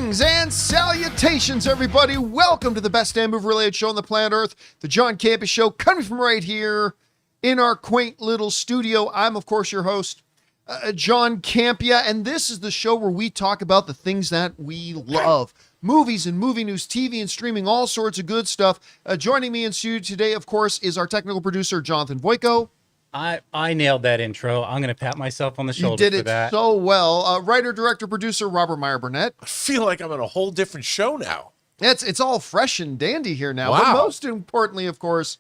Greetings and salutations, everybody. Welcome to the best damn movie-related show on the planet Earth, the John Campea Show, coming from right here in our quaint little studio. I'm, of course, your host, John Campea, and this is the show where we talk about the things that we love. Movies and movie news, TV and streaming, all sorts of good stuff. Joining me in studio today, of course, is our technical producer, Jonathan Voico. I nailed that intro. I'm going to pat myself on the shoulder for that. You did it so well. Writer, director, producer, Robert Meyer Burnett. I feel like I'm on a whole different show now. It's all fresh and dandy here now. Wow. But most importantly, of course,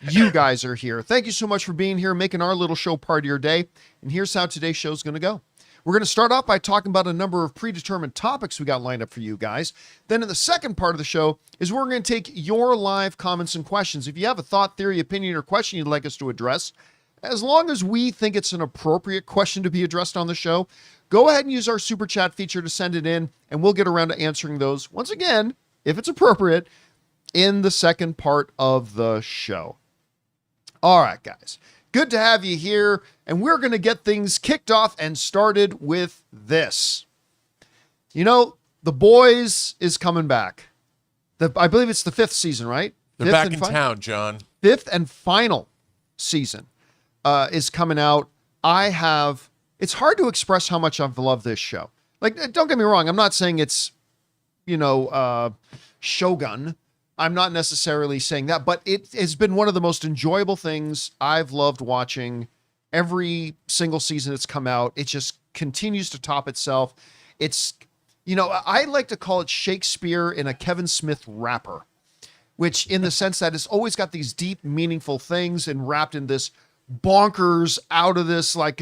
you guys are here. Thank you so much for being here, making our little show part of your day. And here's how today's show is going to go. We're going to start off by talking about a number of predetermined topics we got lined up for you guys. Then in the second part of the show is we're going to take your live comments and questions. If you have a thought, theory, opinion, or question you'd like us to address, as long as we think it's an appropriate question to be addressed on the show, go ahead and use our super chat feature to send it in, and we'll get around to answering those, once again, if it's appropriate, in the second part of the show. All right, guys. Good to have you here, and we're going to get things kicked off and started with this. You know, The Boys is coming back. I believe it's the 5th season, right? They're back in town, John. 5th and final season is coming out. It's hard to express how much I've loved this show. Like, don't get me wrong. I'm not saying it's, Shogun. I'm not necessarily saying that, but it has been one of the most enjoyable things I've loved watching. Every single season it's come out, it just continues to top itself. It's, I like to call it Shakespeare in a Kevin Smith wrapper, which in the sense that it's always got these deep, meaningful things and wrapped in this bonkers out of this, like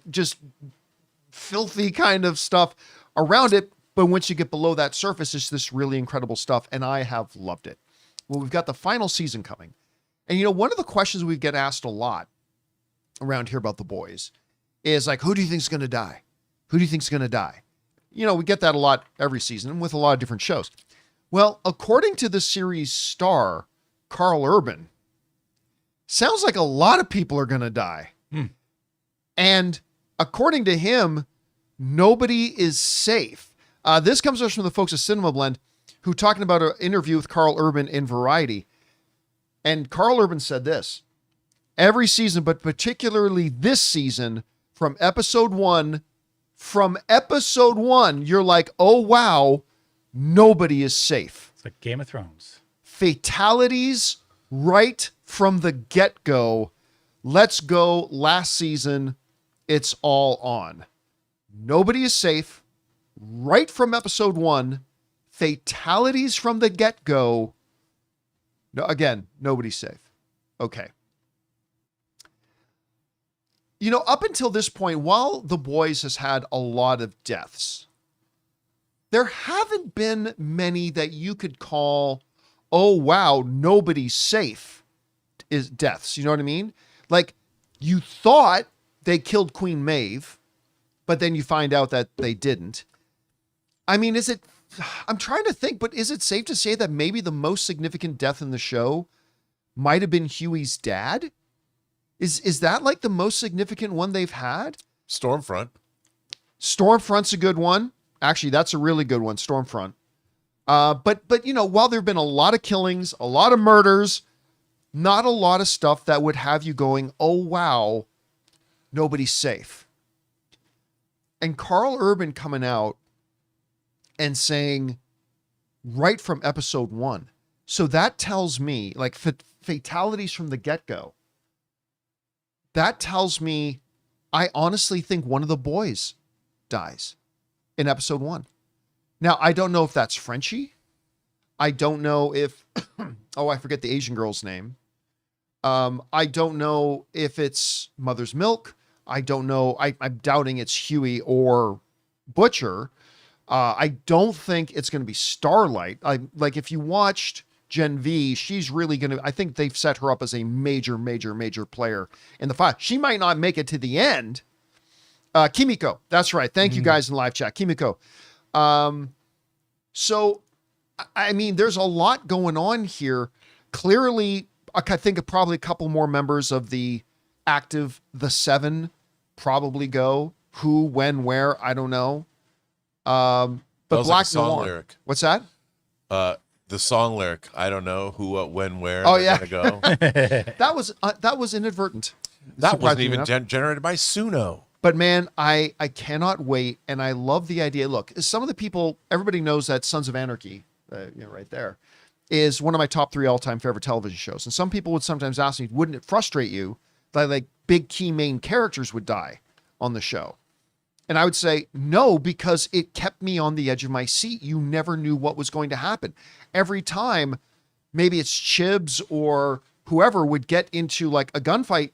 just filthy kind of stuff around it. But once you get below that surface, it's this really incredible stuff, and I have loved it. Well, we've got the final season coming. And, one of the questions we get asked a lot around here about The Boys is like, who do you think is going to die? Who do you think is going to die? We get that a lot every season and with a lot of different shows. Well, according to the series star, Karl Urban, sounds like a lot of people are going to die. And according to him, nobody is safe. This comes to us from the folks at Cinema Blend, who talking about an interview with Karl Urban in Variety. And Karl Urban said this: every season, but particularly this season, from episode one, you're like, oh, wow, nobody is safe. It's like Game of Thrones. Fatalities right from the get-go. Let's go. Last season, it's all on. Nobody is safe. Right from episode 1, fatalities from the get-go. No, again, nobody's safe. Okay. Up until this point, while The Boys has had a lot of deaths, there haven't been many that you could call, oh, wow, nobody's safe is deaths. You know what I mean? Like, you thought they killed Queen Maeve, but then you find out that they didn't. I mean, I'm trying to think, but is it safe to say that maybe the most significant death in the show might have been Huey's dad? Is that like the most significant one they've had? Stormfront. Stormfront's a good one. Actually, that's a really good one, Stormfront. But while there have been a lot of killings, a lot of murders, not a lot of stuff that would have you going, oh, wow, nobody's safe. And Karl Urban coming out and saying right from episode 1. So that tells me, like, fatalities from the get-go. That tells me I honestly think one of the boys dies in episode 1. Now, I don't know if that's Frenchie. I don't know if, I forget the Asian girl's name. I don't know if it's Mother's Milk. I don't know. I'm doubting it's Huey or Butcher. I don't think it's going to be Starlight. Like if you watched Gen V, she's really going to, I think they've set her up as a major player in the fight. She might not make it to the end. Kimiko. That's right. Thank you guys in live chat. Kimiko. So, I mean, there's a lot going on here. Clearly, I think probably a couple more members of the active, the 7 probably go. Who, when, where, I don't know. But But was Black like a song Noir. lyric. What's that? The song lyric. I don't know who, what, when, where. Oh, they're yeah. gonna go. That was inadvertent. That wasn't Surprisingly even enough. generated by Suno. But man, I cannot wait, and I love the idea. Look, some of the people, everybody knows that Sons of Anarchy, right there, is one of my top 3 all-time favorite television shows. And some people would sometimes ask me, wouldn't it frustrate you that like big key main characters would die on the show? And I would say no, because it kept me on the edge of my seat. You never knew what was going to happen. Every time, maybe it's Chibs or whoever would get into like a gunfight.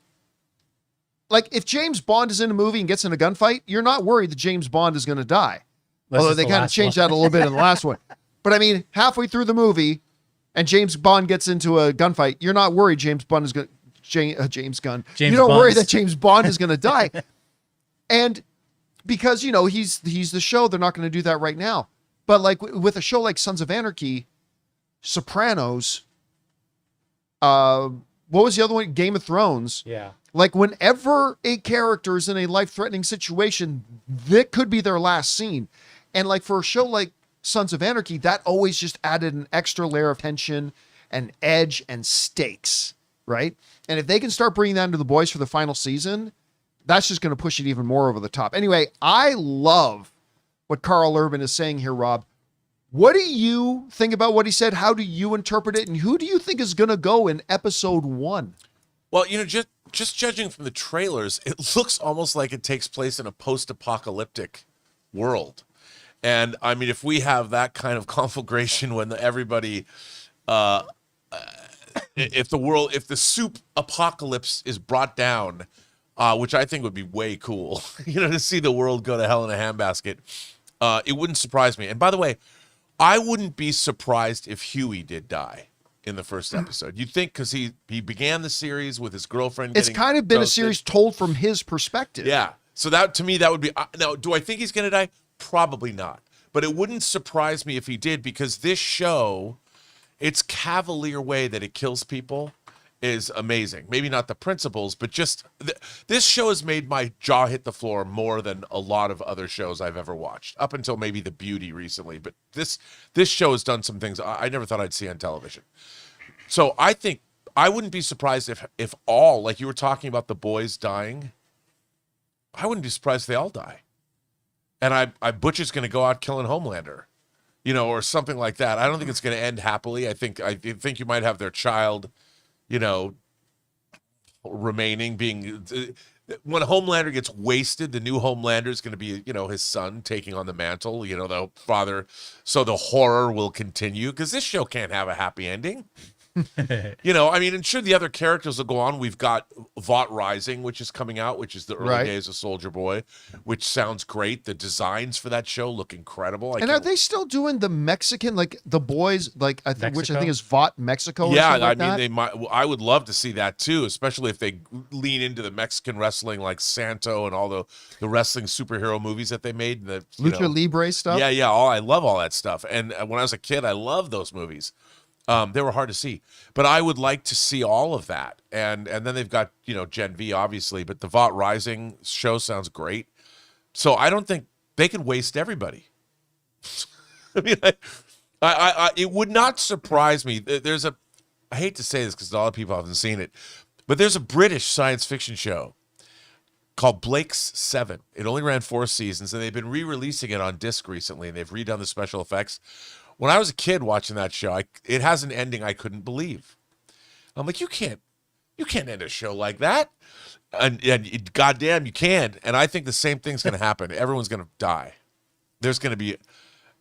Like if James Bond is in a movie and gets in a gunfight, you're not worried that James Bond is going to die. Although they kind of changed that a little bit in the last one. But I mean, halfway through the movie and James Bond gets into a gunfight, you're not worried James Bond is going to, James Gunn. You don't worry that James Bond is going to die. And because, he's the show, they're not going to do that right now. But like with a show like Sons of Anarchy, Sopranos, what was the other one? Game of Thrones. Yeah. Like whenever a character is in a life-threatening situation, that could be their last scene. And like for a show like Sons of Anarchy, that always just added an extra layer of tension and edge and stakes, right? And if they can start bringing that into The Boys for the final season, that's just going to push it even more over the top. Anyway, I love what Karl Urban is saying here, Rob. What do you think about what he said? How do you interpret it? And who do you think is going to go in episode 1? Well, just judging from the trailers, it looks almost like it takes place in a post-apocalyptic world. And I mean, if we have that kind of conflagration when everybody, if the soup apocalypse is brought down, which I think would be way cool, to see the world go to hell in a handbasket, it wouldn't surprise me. And by the way, I wouldn't be surprised if Huey did die in the first episode. You'd think because he began the series with his girlfriend. It's kind of been ghosted. A series told from his perspective. Yeah. So that to me, that would be. Now, do I think he's going to die? Probably not. But it wouldn't surprise me if he did, because this show, its cavalier way that it kills people is amazing. Maybe not the principles, but just this show has made my jaw hit the floor more than a lot of other shows I've ever watched, up until maybe The Beauty recently. But this show has done some things I never thought I'd see on television. So I think I wouldn't be surprised if all, like you were talking about the boys dying, I wouldn't be surprised if they all die. And I Butch is going to go out killing Homelander, or something like that. I don't think it's going to end happily. I think you might have their child, remaining, being when Homelander gets wasted, the new Homelander is going to be, his son taking on the mantle, the father. So the horror will continue, because this show can't have a happy ending. And sure, the other characters will go on. We've got Vought Rising, which is coming out, which is the early days of Soldier Boy, which sounds great. The designs for that show look incredible. And are they still doing the Mexican, like The Boys, like which I think is Vought Mexico? Yeah, or like they might. I would love to see that too, especially if they lean into the Mexican wrestling, like Santo and all the wrestling superhero movies that they made. The Lucha Libre stuff. Yeah. I love all that stuff. And when I was a kid, I loved those movies. They were hard to see, but I would like to see all of that. And then they've got, Gen V, obviously, but the Vought Rising show sounds great. So I don't think they could waste everybody. I mean, it would not surprise me. I hate to say this because a lot of people haven't seen it, but there's a British science fiction show called Blake's 7. It only ran 4 seasons, and they've been re-releasing it on disc recently, and they've redone the special effects. When I was a kid watching that show, it has an ending I couldn't believe. I'm like, you can't end a show like that. And goddamn, you can. And I think the same thing's going to happen. Everyone's going to die. There's going to be,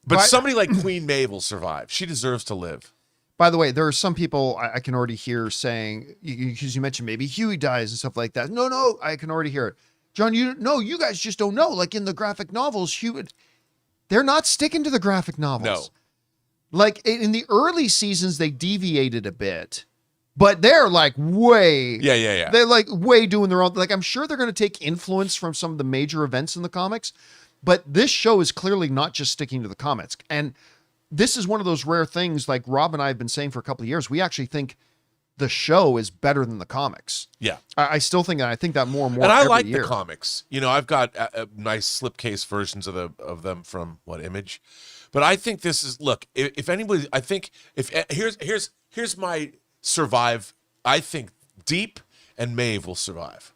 but somebody like Queen Maeve will survive. She deserves to live. By the way, there are some people I can already hear saying, because you mentioned maybe Huey dies and stuff like that. No, I can already hear it. John, you guys just don't know. Like in the graphic novels, Huey, they're not sticking to the graphic novels. No. Like in the early seasons, they deviated a bit, but they're like way, Yeah. They're like way doing their own. Like I'm sure they're going to take influence from some of the major events in the comics, but this show is clearly not just sticking to the comics. And this is one of those rare things, like Rob and I have been saying for a couple of years, we actually think the show is better than the comics. Yeah. I still think that. I think that more and more. And I every like year. the comics. I've got nice slipcase versions of them from Image. But I think this is look. If anybody, I think if here's my survive. I think Deep and Maeve will survive.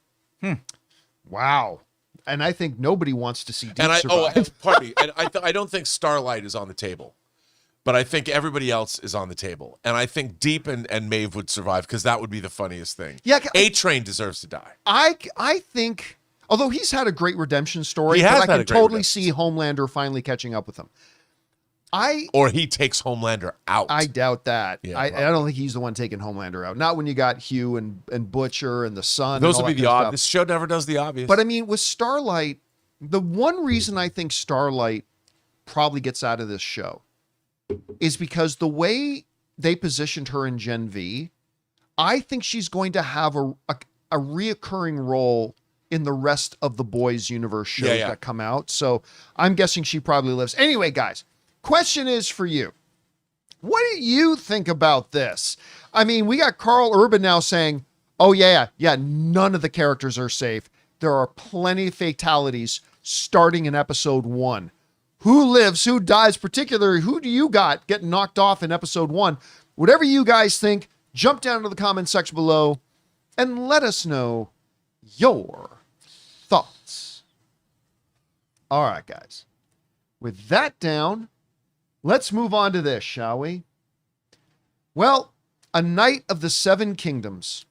Wow. And I think nobody wants to see Deep And survive. pardon me. And I don't think Starlight is on the table, but I think everybody else is on the table. And I think Deep and Maeve would survive because that would be the funniest thing. Yeah, A-Train deserves to die. I think, although he's had a great redemption story, He has but I had can a great totally redemption see Homelander finally catching up with him. Or he takes Homelander out. I doubt that. Yeah, I probably. don't think he's the one taking Homelander out. Not when you got Hugh and Butcher and the Sun. Those and all would be that the kind of obvious. stuff. This show never does the obvious. But I mean, with Starlight, the one reason I think Starlight probably gets out of this show is because the way they positioned her in Gen V, I think she's going to have a reoccurring role in the rest of the Boys universe shows that come out. So I'm guessing she probably lives. Anyway, guys, question is for you. What do you think about this? I mean, we got Karl Urban now saying, oh yeah, none of the characters are safe. There are plenty of fatalities starting in episode 1. Who lives, who dies, particularly who do you got getting knocked off in episode 1? Whatever you guys think, jump down to the comment section below and let us know your thoughts. All right, guys. With that down, let's move on to this, shall we? Well, A Knight of the Seven Kingdoms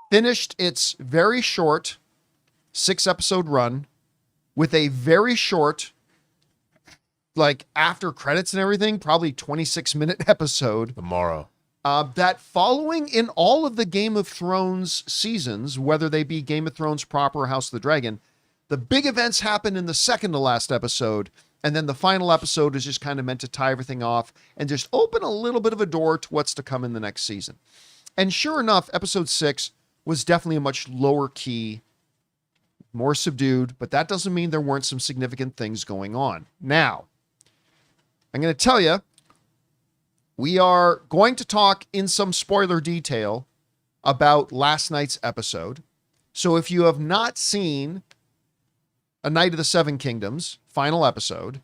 finished its very short 6-episode run with a very short, like after credits and everything, probably 26-minute episode. Tomorrow. That following in all of the Game of Thrones seasons, whether they be Game of Thrones proper or House of the Dragon, the big events happen in the second to last episode, and then the final episode is just kind of meant to tie everything off and just open a little bit of a door to what's to come in the next season. And sure enough, episode 6 was definitely a much lower key, more subdued, but that doesn't mean there weren't some significant things going on. Now, I'm going to tell you, we are going to talk in some spoiler detail about last night's episode. So if you have not seen A Knight of the Seven Kingdoms, final episode,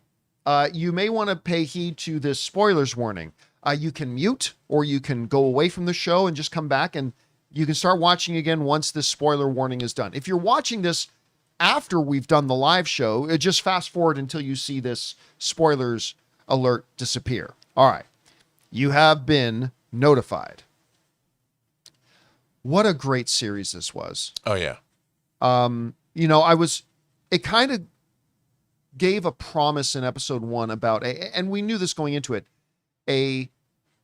you may want to pay heed to this spoilers warning. You can mute or you can go away from the show and just come back and you can start watching again once this spoiler warning is done. If you're watching this after we've done the live show, just fast forward until you see this spoilers alert disappear. All right. You have been notified. What a great series this was. Oh, yeah. It kind of gave a promise in episode 1 about, and we knew this going into it, a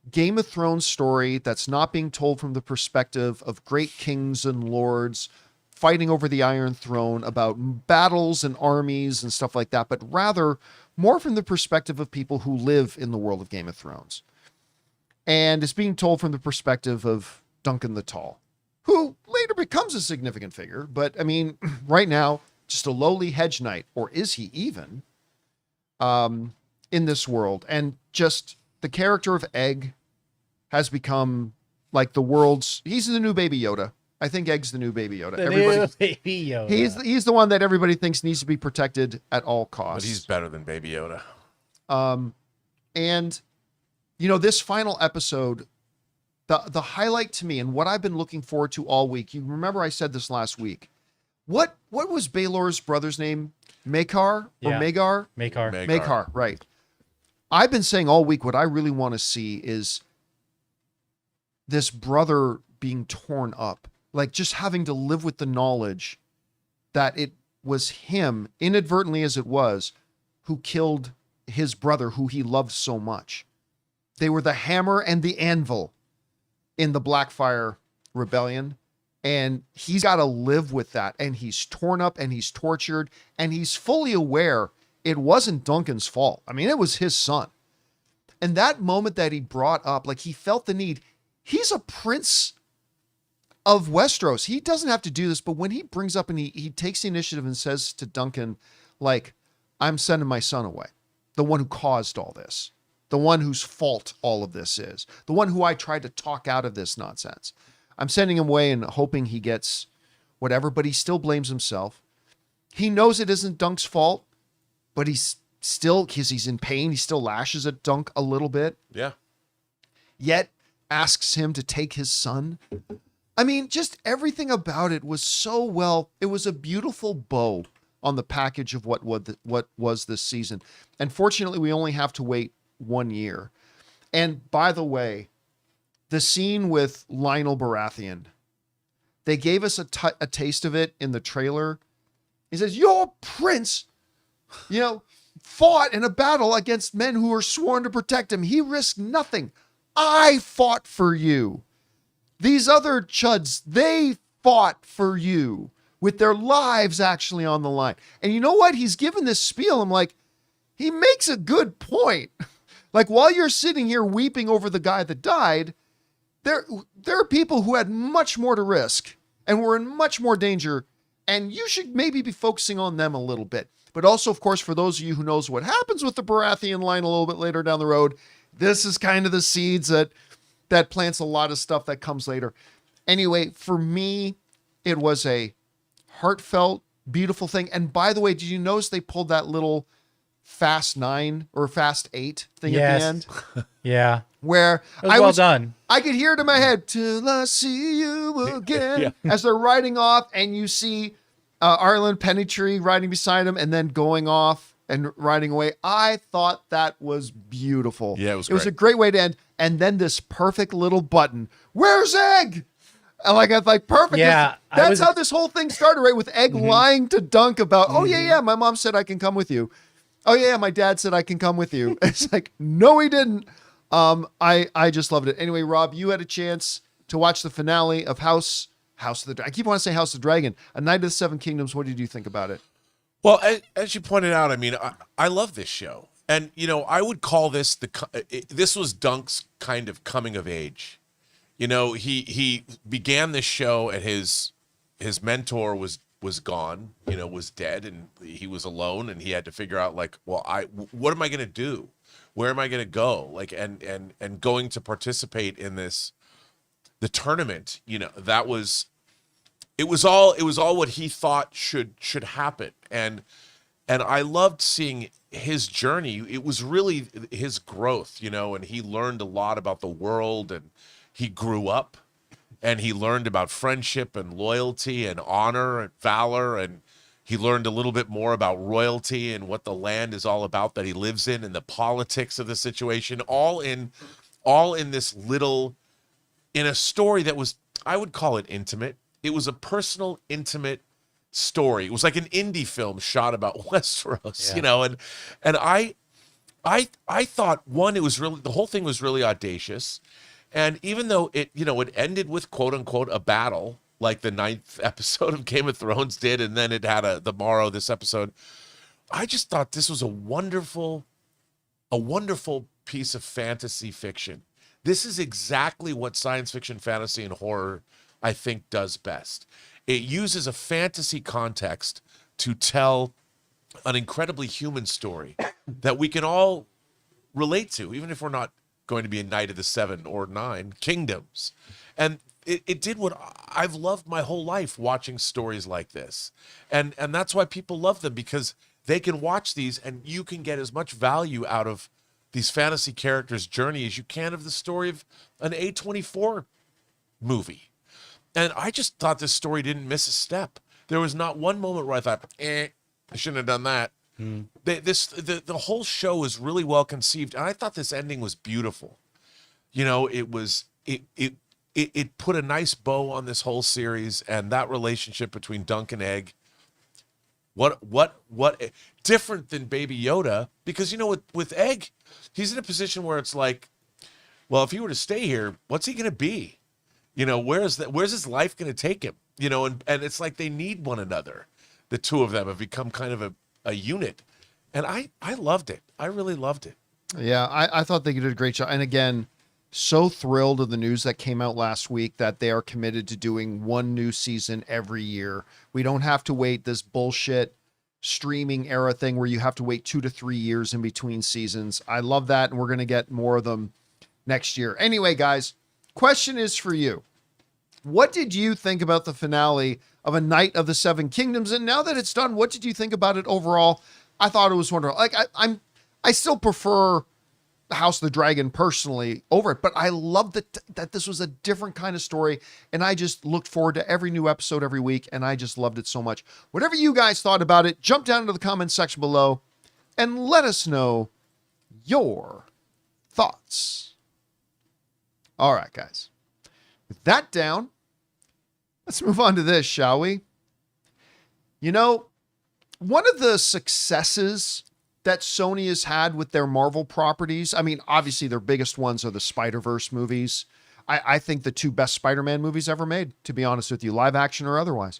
Game of Thrones story that's not being told from the perspective of great kings and lords fighting over the Iron Throne about battles and armies and stuff like that, but rather more from the perspective of people who live in the world of Game of Thrones. And it's being told from the perspective of Duncan the Tall, who later becomes a significant figure. But I mean, right now, just a lowly hedge knight, or is he even, in this world? And just the character of Egg has become like the world's, he's the new Baby Yoda. I think Egg's the new Baby Yoda. Baby Yoda. He's the one that everybody thinks needs to be protected at all But costs. he's better than Baby Yoda. And this final episode, the highlight to me and what I've been looking forward to all week. You remember I said this last week. What was Baelor's brother's name? Maekar or Yeah. Magar? Maekar. Maekar, right. I've been saying all week what I really want to see is this brother being torn up. Like just having to live with the knowledge that it was him, inadvertently as it was, who killed his brother who he loved so much. They were the hammer and the anvil in the Blackfire Rebellion. And he's got to live with that. And he's torn up and he's tortured. And he's fully aware it wasn't Duncan's fault. I mean, it was his son. And that moment that he brought up, like he felt the need. He's a prince of Westeros. He doesn't have to do this. But when he brings up and he takes the initiative and says to Duncan, like, I'm sending my son away. The one who caused all this. The one whose fault all of this is. The one who I tried to talk out of this nonsense. I'm sending him away and hoping he gets whatever, but he still blames himself. He knows it isn't Dunk's fault, but he's still, because he's in pain, he still lashes at Dunk a little bit, Yeah. yet asks him to take his son. I mean, just everything about it was so well. It was a beautiful bow on the package of what was this season. And fortunately, we only have to wait 1 year. And by the way, the scene with Lionel Baratheon, they gave us a taste of it in the trailer. He says, "Your prince, fought in a battle against men who were sworn to protect him. He risked nothing. I fought for you. These other chuds, they fought for you with their lives actually on the line." And you know what? He's given this spiel. I'm like, he makes a good point. Like, while you're sitting here weeping over the guy that died, there are people who had much more to risk and were in much more danger. And you should maybe be focusing on them a little bit. But also, of course, for those of you who knows what happens with the Baratheon line a little bit later down the road, this is kind of the seeds that plants a lot of stuff that comes later. Anyway, for me, it was a heartfelt, beautiful thing. And by the way, did you notice they pulled that little Fast 9 or Fast 8 thing at the end? Yeah. Where It was well done. I could hear it in my head, "Till I see you again," as they're riding off, and you see Arlen Pennytree riding beside him and then going off and riding away. I thought that was beautiful. Yeah, it was It was a great way to end. And then this perfect little button, "Where's Egg?" And I was like, perfect. Yeah, That's how this whole thing started, right? With Egg lying to Dunk about, "Oh, yeah, my mom said I can come with you. Oh, yeah, my dad said I can come with you." It's like, no, he didn't. I just loved it. Anyway, Rob, you had a chance to watch the finale of House of the I keep wanting to say House of the Dragon, A Knight of the Seven Kingdoms. What did you think about it? Well, as you pointed out, I mean, I love this show. And, I would call this this was Dunk's kind of coming of age. He began this show and his mentor was gone, was dead, and he was alone, and he had to figure out, like, well, what am I going to do? Where am I going to go? Like, and going to participate in the tournament, it was all what he thought should happen. And I loved seeing his journey. It was really his growth, and he learned a lot about the world, and he grew up, and he learned about friendship and loyalty and honor and valor, and he learned a little bit more about royalty and what the land is all about that he lives in, and the politics of the situation, all in this little, in a story that was, I would call it intimate. It was a personal, intimate story. It was like an indie film shot about Westeros, and I thought, one, it was really, the whole thing was really audacious. And even though it ended with quote unquote a battle, like the 9th episode of Game of Thrones did, and then it had the morrow, this episode, I just thought this was a wonderful piece of fantasy fiction. This is exactly what science fiction, fantasy, and horror, I think, does best. It uses a fantasy context to tell an incredibly human story that we can all relate to, even if we're not going to be a Knight of the 7 or 9 Kingdoms. And it did what I've loved my whole life, watching stories like this. And that's why people love them, because they can watch these and you can get as much value out of these fantasy characters' journey as you can of the story of an A24 movie. And I just thought this story didn't miss a step. There was not one moment where I thought, I shouldn't have done that. The whole show is really well conceived, and I thought this ending was beautiful. It put a nice bow on this whole series, and that relationship between Dunk and Egg. What different than Baby Yoda, because with Egg, he's in a position where it's like, well, if he were to stay here, what's he going to be? Where's his life going to take him? And it's like they need one another. The two of them have become kind of a unit. And I loved it. I really loved it. Yeah, I thought they did a great job. And again, so thrilled of the news that came out last week that they are committed to doing one new season every year. We don't have to wait this bullshit streaming era thing where you have to wait 2 to 3 years in between seasons. I love that, and we're going to get more of them next year. Anyway, guys, question is for you. What did you think about the finale of A Knight of the Seven Kingdoms? And now that it's done, what did you think about it overall? I thought it was wonderful. Like I still prefer House of the Dragon personally over it, but I love that this was a different kind of story, and I just looked forward to every new episode every week, and I just loved it so much. Whatever you guys thought about it, jump down into the comments section below and let us know your thoughts. All right, guys. With that down, let's move on to this, shall we? You know, one of the successes that Sony has had with their Marvel properties, I mean, obviously their biggest ones are the Spider-Verse movies. I think the two best Spider-Man movies ever made, to be honest with you, live action or otherwise.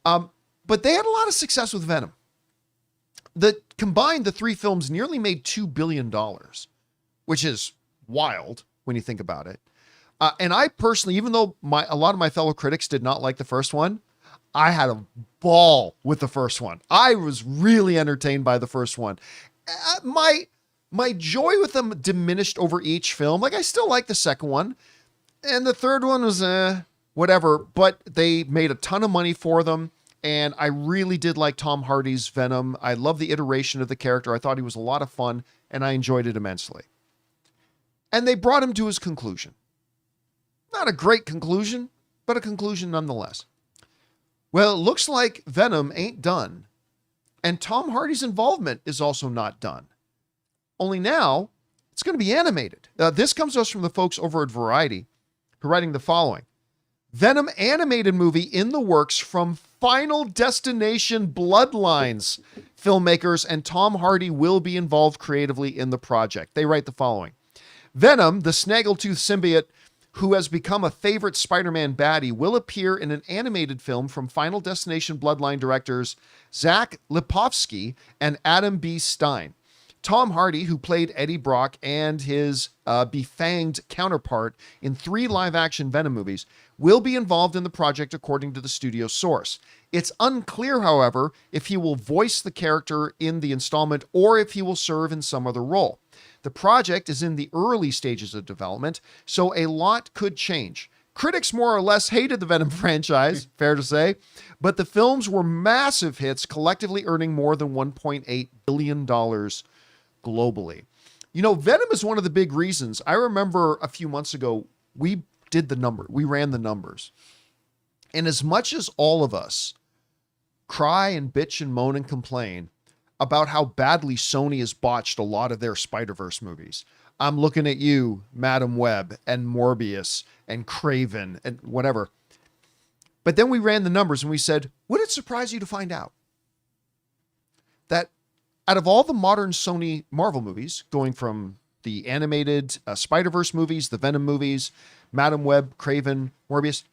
But they had a lot of success with Venom. Combined, the three films nearly made $2 billion, which is wild when you think about it. And I personally, even though a lot of my fellow critics did not like the first one, I had a ball with the first one. I was really entertained by the first one. My joy with them diminished over each film. Like, I still like the second one. And the third one was whatever. But they made a ton of money for them. And I really did like Tom Hardy's Venom. I love the iteration of the character. I thought he was a lot of fun. And I enjoyed it immensely. And they brought him to his conclusion. Not a great conclusion, but a conclusion nonetheless. Well, it looks like Venom ain't done. And Tom Hardy's involvement is also not done. Only now, it's going to be animated. This comes to us from the folks over at Variety, who are writing the following. Venom animated movie in the works from Final Destination Bloodlines filmmakers, and Tom Hardy will be involved creatively in the project. They write the following. Venom, the snaggletooth symbiote who has become a favorite Spider-Man baddie, will appear in an animated film from Final Destination Bloodline directors Zach Lipovsky and Adam B. Stein. Tom Hardy, who played Eddie Brock and his befanged counterpart in 3 live-action Venom movies, will be involved in the project according to the studio source. It's unclear, however, if he will voice the character in the installment or if he will serve in some other role. The project is in the early stages of development, so a lot could change. Critics more or less hated the Venom franchise, fair to say, but the films were massive hits, collectively earning more than $1.8 billion globally. You know, Venom is one of the big reasons. I remember a few months ago, we ran the numbers. And as much as all of us cry and bitch and moan and complain about how badly Sony has botched a lot of their Spider-Verse movies, I'm looking at you, Madam Web and Morbius and Craven and whatever. But then we ran the numbers and we said, would it surprise you to find out that out of all the modern Sony Marvel movies, going from the animated Spider-Verse movies, the Venom movies, Madam Web, Craven, Morbius,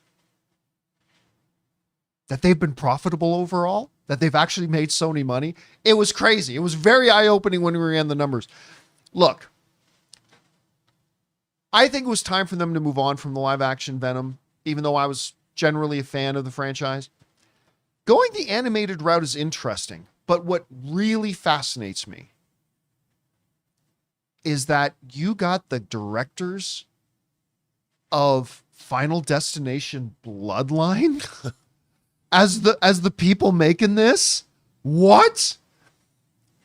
that they've been profitable overall, that they've actually made Sony money? It was crazy. It was very eye-opening when we ran the numbers. Look, I think it was time for them to move on from the live-action Venom, even though I was generally a fan of the franchise. Going the animated route is interesting, but what really fascinates me is that you got the directors of Final Destination Bloodline as the people making this. What?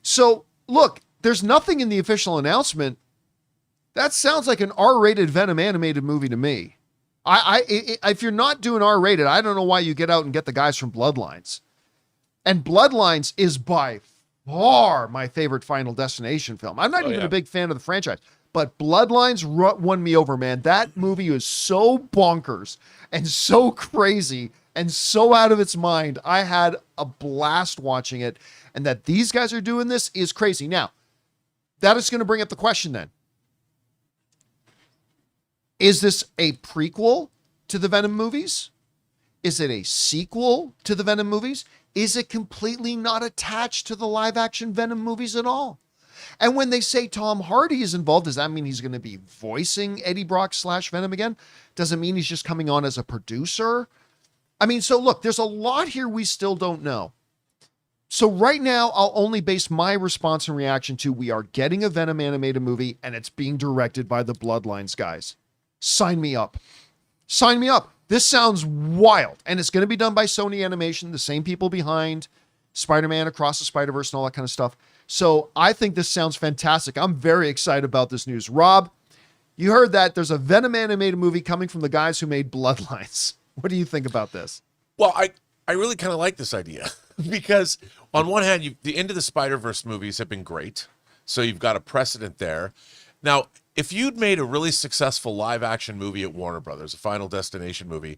So look, there's nothing in the official announcement. That sounds like an R-rated Venom animated movie to me. If you're not doing R-rated, I don't know why you get out and get the guys from Bloodlines. And Bloodlines is by far my favorite Final Destination film. I'm not even a big fan of the franchise, but Bloodlines won me over, man. That movie is so bonkers and so crazy and so out of its mind. I had a blast watching it, and that these guys are doing this is crazy. Now, that is going to bring up the question then. Is this a prequel to the Venom movies? Is it a sequel to the Venom movies? Is it completely not attached to the live-action Venom movies at all? And when they say Tom Hardy is involved, does that mean he's going to be voicing Eddie Brock / Venom again? Does it mean he's just coming on as a producer? I mean, so look, there's a lot here we still don't know. So right now, I'll only base my response and reaction to we are getting a Venom animated movie, and it's being directed by the Bloodlines guys. Sign me up. Sign me up. This sounds wild. And it's going to be done by Sony Animation, the same people behind Spider-Man Across the Spider-Verse and all that kind of stuff. So I think this sounds fantastic. I'm very excited about this news. Rob, you heard that there's a Venom animated movie coming from the guys who made Bloodlines. What do you think about this? Well, I really kind of like this idea because on one hand, the Into the Spider-Verse movies have been great. So you've got a precedent there. Now, if you'd made a really successful live action movie at Warner Brothers, a Final Destination movie,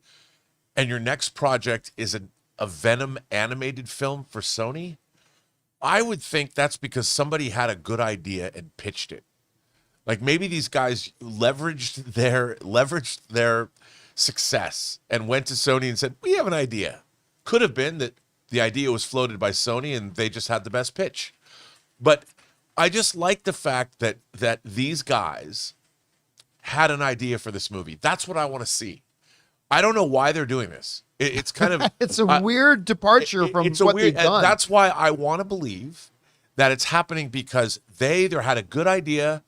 and your next project is a Venom animated film for Sony, I would think that's because somebody had a good idea and pitched it. Like maybe these guys leveraged their success and went to Sony and said, we have an idea. Could have been that the idea was floated by Sony and they just had the best pitch. But I just like the fact that these guys had an idea for this movie. That's what I want to see. I don't know why they're doing this. It's kind of it's a weird departure from what they've done. That's why I want to believe that it's happening because they either had a good idea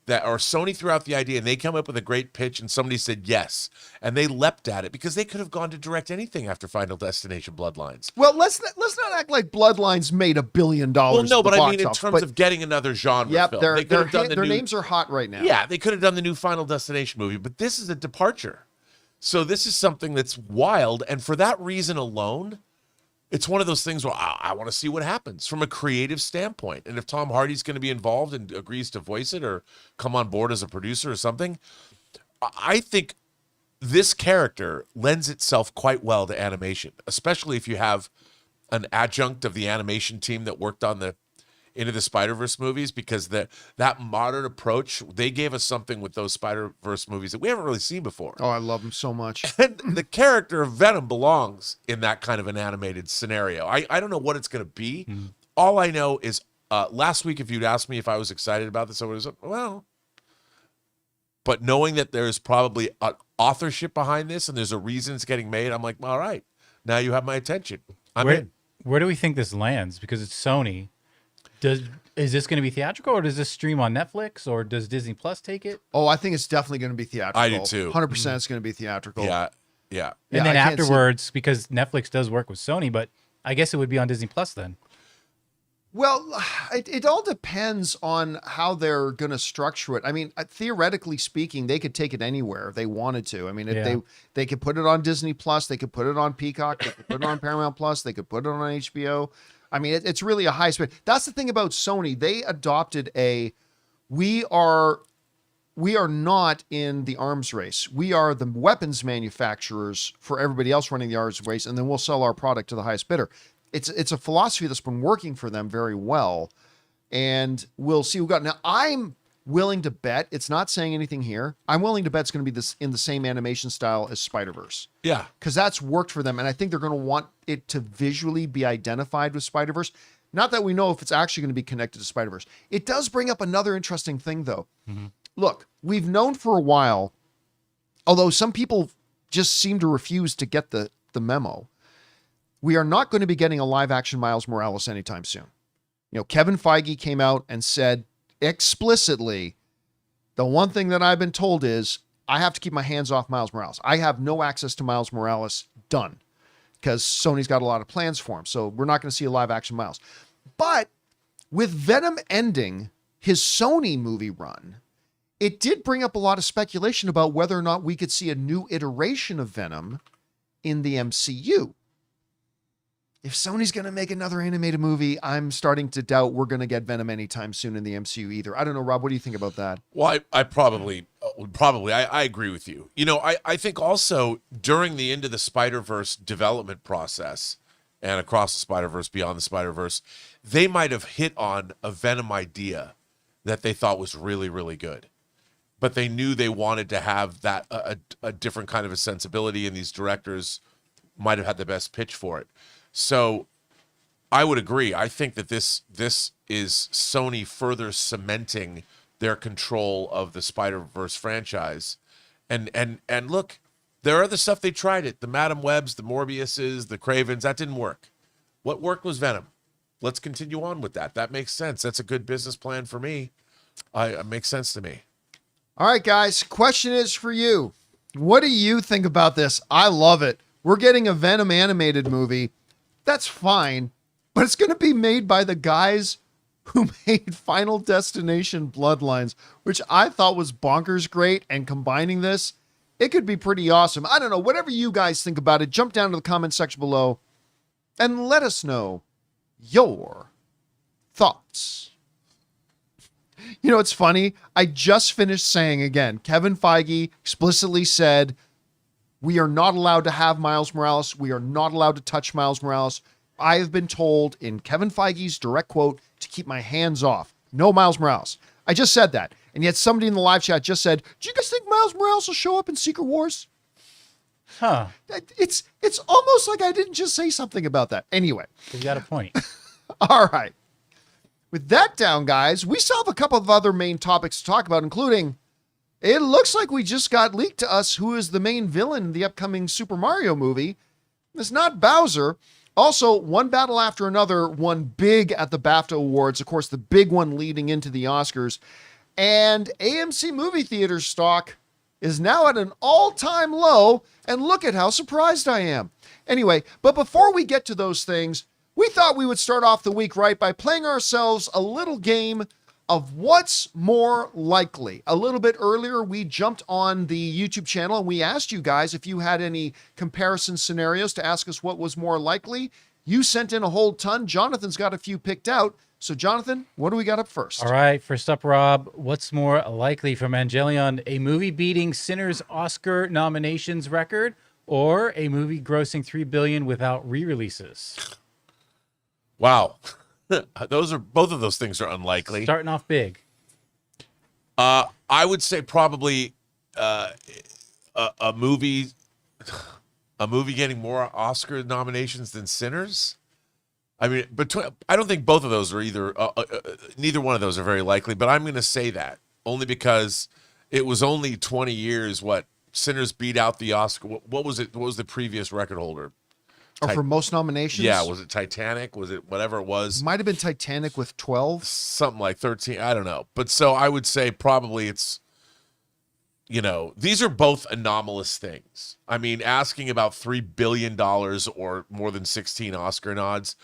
or Sony threw out the idea and they come up with a great pitch and somebody said yes and they leapt at it because they could have gone to direct anything after Final Destination Bloodlines. Well, let's not act like Bloodlines made $1 billion. Well, no, but I mean in office, terms of getting another genre yep, film. Their names are hot right now. Yeah, they could have done the new Final Destination movie, but this is a departure. So this is something that's wild, and for that reason alone, it's one of those things where I want to see what happens from a creative standpoint. And if Tom Hardy's going to be involved and agrees to voice it or come on board as a producer or something, I think this character lends itself quite well to animation, especially if you have an adjunct of the animation team that worked on the Into the Spider-Verse movies, because that modern approach, they gave us something with those Spider-Verse movies that we haven't really seen before. Oh, I love them so much. And the character of Venom belongs in that kind of an animated scenario. I don't know what it's going to be. All I know is last week, if you'd asked me if I was excited about this, I would have said, well. But knowing that there's probably an authorship behind this and there's a reason it's getting made, I'm like, all right, now you have my attention. I'm in. Where do we think this lands? Because it's Sony. Is this going to be theatrical, or does this stream on Netflix, or does Disney Plus take it? Oh, I think it's definitely going to be theatrical. I do too. 100% it's going to be theatrical. Yeah. And then afterwards, because Netflix does work with Sony, but I guess it would be on Disney Plus then. Well, it all depends on how they're going to structure it. I mean, theoretically speaking, they could take it anywhere if they wanted to. I mean, if they could put it on Disney Plus, they could put it on Peacock, they could put it on Paramount Plus, they could put it on HBO. I mean, it's really a high spec. That's the thing about Sony. They adopted we are not in the arms race. We are the weapons manufacturers for everybody else running the arms race, and then we'll sell our product to the highest bidder. It's a philosophy that's been working for them very well, and we'll see what we got. Now, I'm willing to bet, it's not saying anything here, I'm willing to bet it's going to be in the same animation style as Spider-Verse. Yeah. Because that's worked for them, and I think they're going to want it to visually be identified with Spider-Verse. Not that we know if it's actually going to be connected to Spider-Verse. It does bring up another interesting thing, though. Mm-hmm. Look, we've known for a while, although some people just seem to refuse to get the memo, we are not going to be getting a live-action Miles Morales anytime soon. You know, Kevin Feige came out and said explicitly, the one thing that I've been told is I have to keep my hands off Miles Morales. I have no access to Miles Morales, done, because Sony's got a lot of plans for him. So we're not going to see a live action Miles. But with Venom ending his Sony movie run, it did bring up a lot of speculation about whether or not we could see a new iteration of Venom in the MCU. If Sony's going to make another animated movie, I'm starting to doubt we're going to get Venom anytime soon in the MCU either. I don't know, Rob, what do you think about that? Well, I probably I agree with you. You know, I think also during the Into the Spider-Verse development process and Across the Spider-Verse, Beyond the Spider-Verse, they might have hit on a Venom idea that they thought was really, really good. But they knew they wanted to have that a different kind of a sensibility, and these directors might have had the best pitch for it. So I would agree. I think that this is Sony further cementing their control of the Spider-Verse franchise. And look, there are other stuff they tried it. The Madam Webs, the Morbiuses, the Cravens, that didn't work. What worked was Venom. Let's continue on with that. That makes sense. That's a good business plan for me. It makes sense to me. All right, guys, question is for you. What do you think about this? I love it. We're getting a Venom animated movie. That's fine, but it's going to be made by the guys who made Final Destination Bloodlines, which I thought was bonkers great. And combining this, it could be pretty awesome. I don't know, whatever you guys think about it, jump down to the comment section below and let us know your thoughts. You know, it's funny. I just finished saying again, Kevin Feige explicitly said, we are not allowed to have Miles Morales. We are not allowed to touch Miles Morales. I have been told in Kevin Feige's direct quote to keep my hands off. No Miles Morales. I just said that. And yet somebody in the live chat just said, do you guys think Miles Morales will show up in Secret Wars? Huh. It's almost like I didn't just say something about that. Anyway. You got a point. All right. With that down, guys, we still have a couple of other main topics to talk about, including it looks like we just got leaked to us who is the main villain in the upcoming Super Mario movie. It's not Bowser. Also, one battle after another won big at the BAFTA Awards. Of course, the big one leading into the Oscars. And AMC movie theater stock is now at an all-time low. And look at how surprised I am. Anyway, but before we get to those things, we thought we would start off the week right by playing ourselves a little game of what's more likely. A little bit earlier, we jumped on the YouTube channel and we asked you guys if you had any comparison scenarios to ask us what was more likely. You sent in a whole ton. Jonathan's got a few picked out. So Jonathan, what do we got up first? All right, first up, Rob, what's more likely from Angelion, a movie beating Sinners Oscar nominations record or a movie grossing $3 billion without re-releases? Wow. Both of those things are unlikely. Starting off big. I would say probably a movie getting more Oscar nominations than Sinners. I mean, I don't think both of those are either. Neither one of those are very likely. But I'm going to say that only because it was only 20 years. What Sinners beat out the Oscar? What was it? What was the previous record holder? Oh, for most nominations? Yeah, was it Titanic? Was it whatever it was? Might have been Titanic with 12. Something like 13. I don't know. But so I would say probably it's, these are both anomalous things. I mean, asking about $3 billion or more than 16 Oscar nods.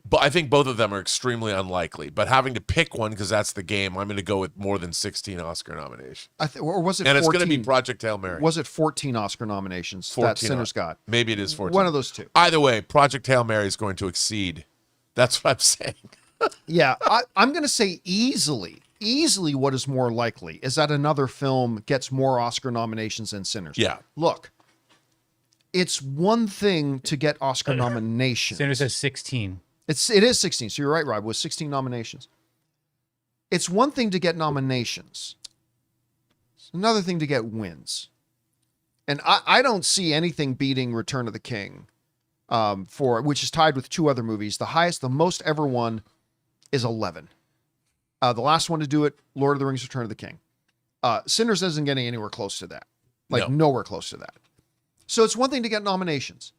But I think both of them are extremely unlikely. But having to pick one, because that's the game, I'm going to go with more than 16 Oscar nominations. Or was it 14? And it's going to be Project Hail Mary. Was it 14 Oscar nominations 14 that Sinners got? Maybe it is 14. One of those two. Either way, Project Hail Mary is going to exceed. That's what I'm saying. Yeah, I'm going to say easily what is more likely is that another film gets more Oscar nominations than Sinners. Yeah. Look, it's one thing to get Oscar nominations. Sinners has 16. It is 16. So you're right, Rob. It was 16 nominations. It's one thing to get nominations. It's another thing to get wins. And I don't see anything beating Return of the King, which is tied with two other movies. The most ever won is 11. The last one to do it, Lord of the Rings, Return of the King. Sinners isn't getting anywhere close to that. Nowhere close to that. So it's one thing to get nominations.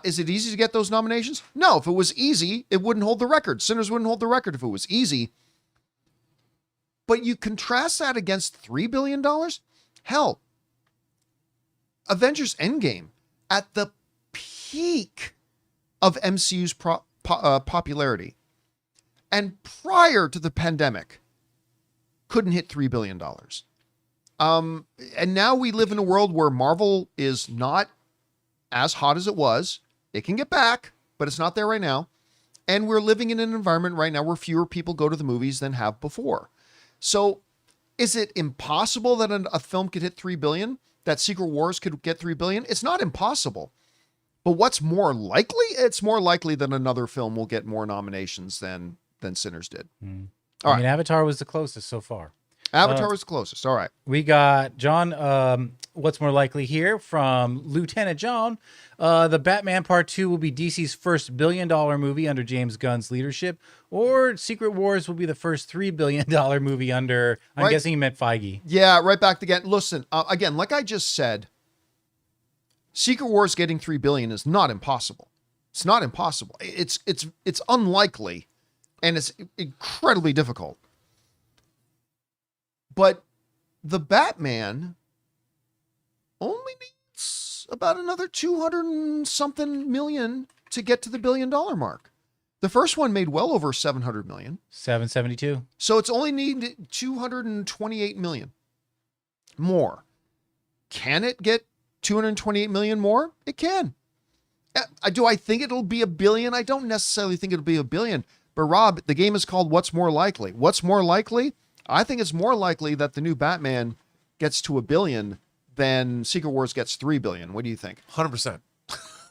Is it easy to get those nominations? No, if it was easy, it wouldn't hold the record. Sinners wouldn't hold the record if it was easy. But you contrast that against $3 billion? Hell, Avengers Endgame, at the peak of MCU's popularity, and prior to the pandemic, couldn't hit $3 billion. And now we live in a world where Marvel is not as hot as it was. It can get back, but it's not there right now. And we're living in an environment right now where fewer people go to the movies than have before. So is it impossible that a film could hit 3 billion? That Secret Wars could get 3 billion? It's not impossible. But what's more likely? It's more likely that another film will get more nominations than Sinners did. All right. Avatar was the closest so far. Avatar was the closest. All right. We got John. What's more likely here from Lieutenant John? The Batman Part 2 will be DC's first $1 billion movie under James Gunn's leadership, or Secret Wars will be the first $3 billion movie under, I'm guessing he meant Feige. Yeah, right back again. Listen, again, like I just said, Secret Wars getting 3 billion is not impossible. It's not impossible. It's unlikely, and it's incredibly difficult. But the Batman only needs about another 200 and something million to get to the $1 billion mark. The first one made well over 700 million. 772. So it's only needed 228 million more. Can it get 228 million more? It can. Do I think it'll be $1 billion? I don't necessarily think it'll be $1 billion. But Rob, the game is called What's More Likely? What's more likely? I think it's more likely that the new Batman gets to $1 billion than Secret Wars gets $3 billion. What do you think? 100%.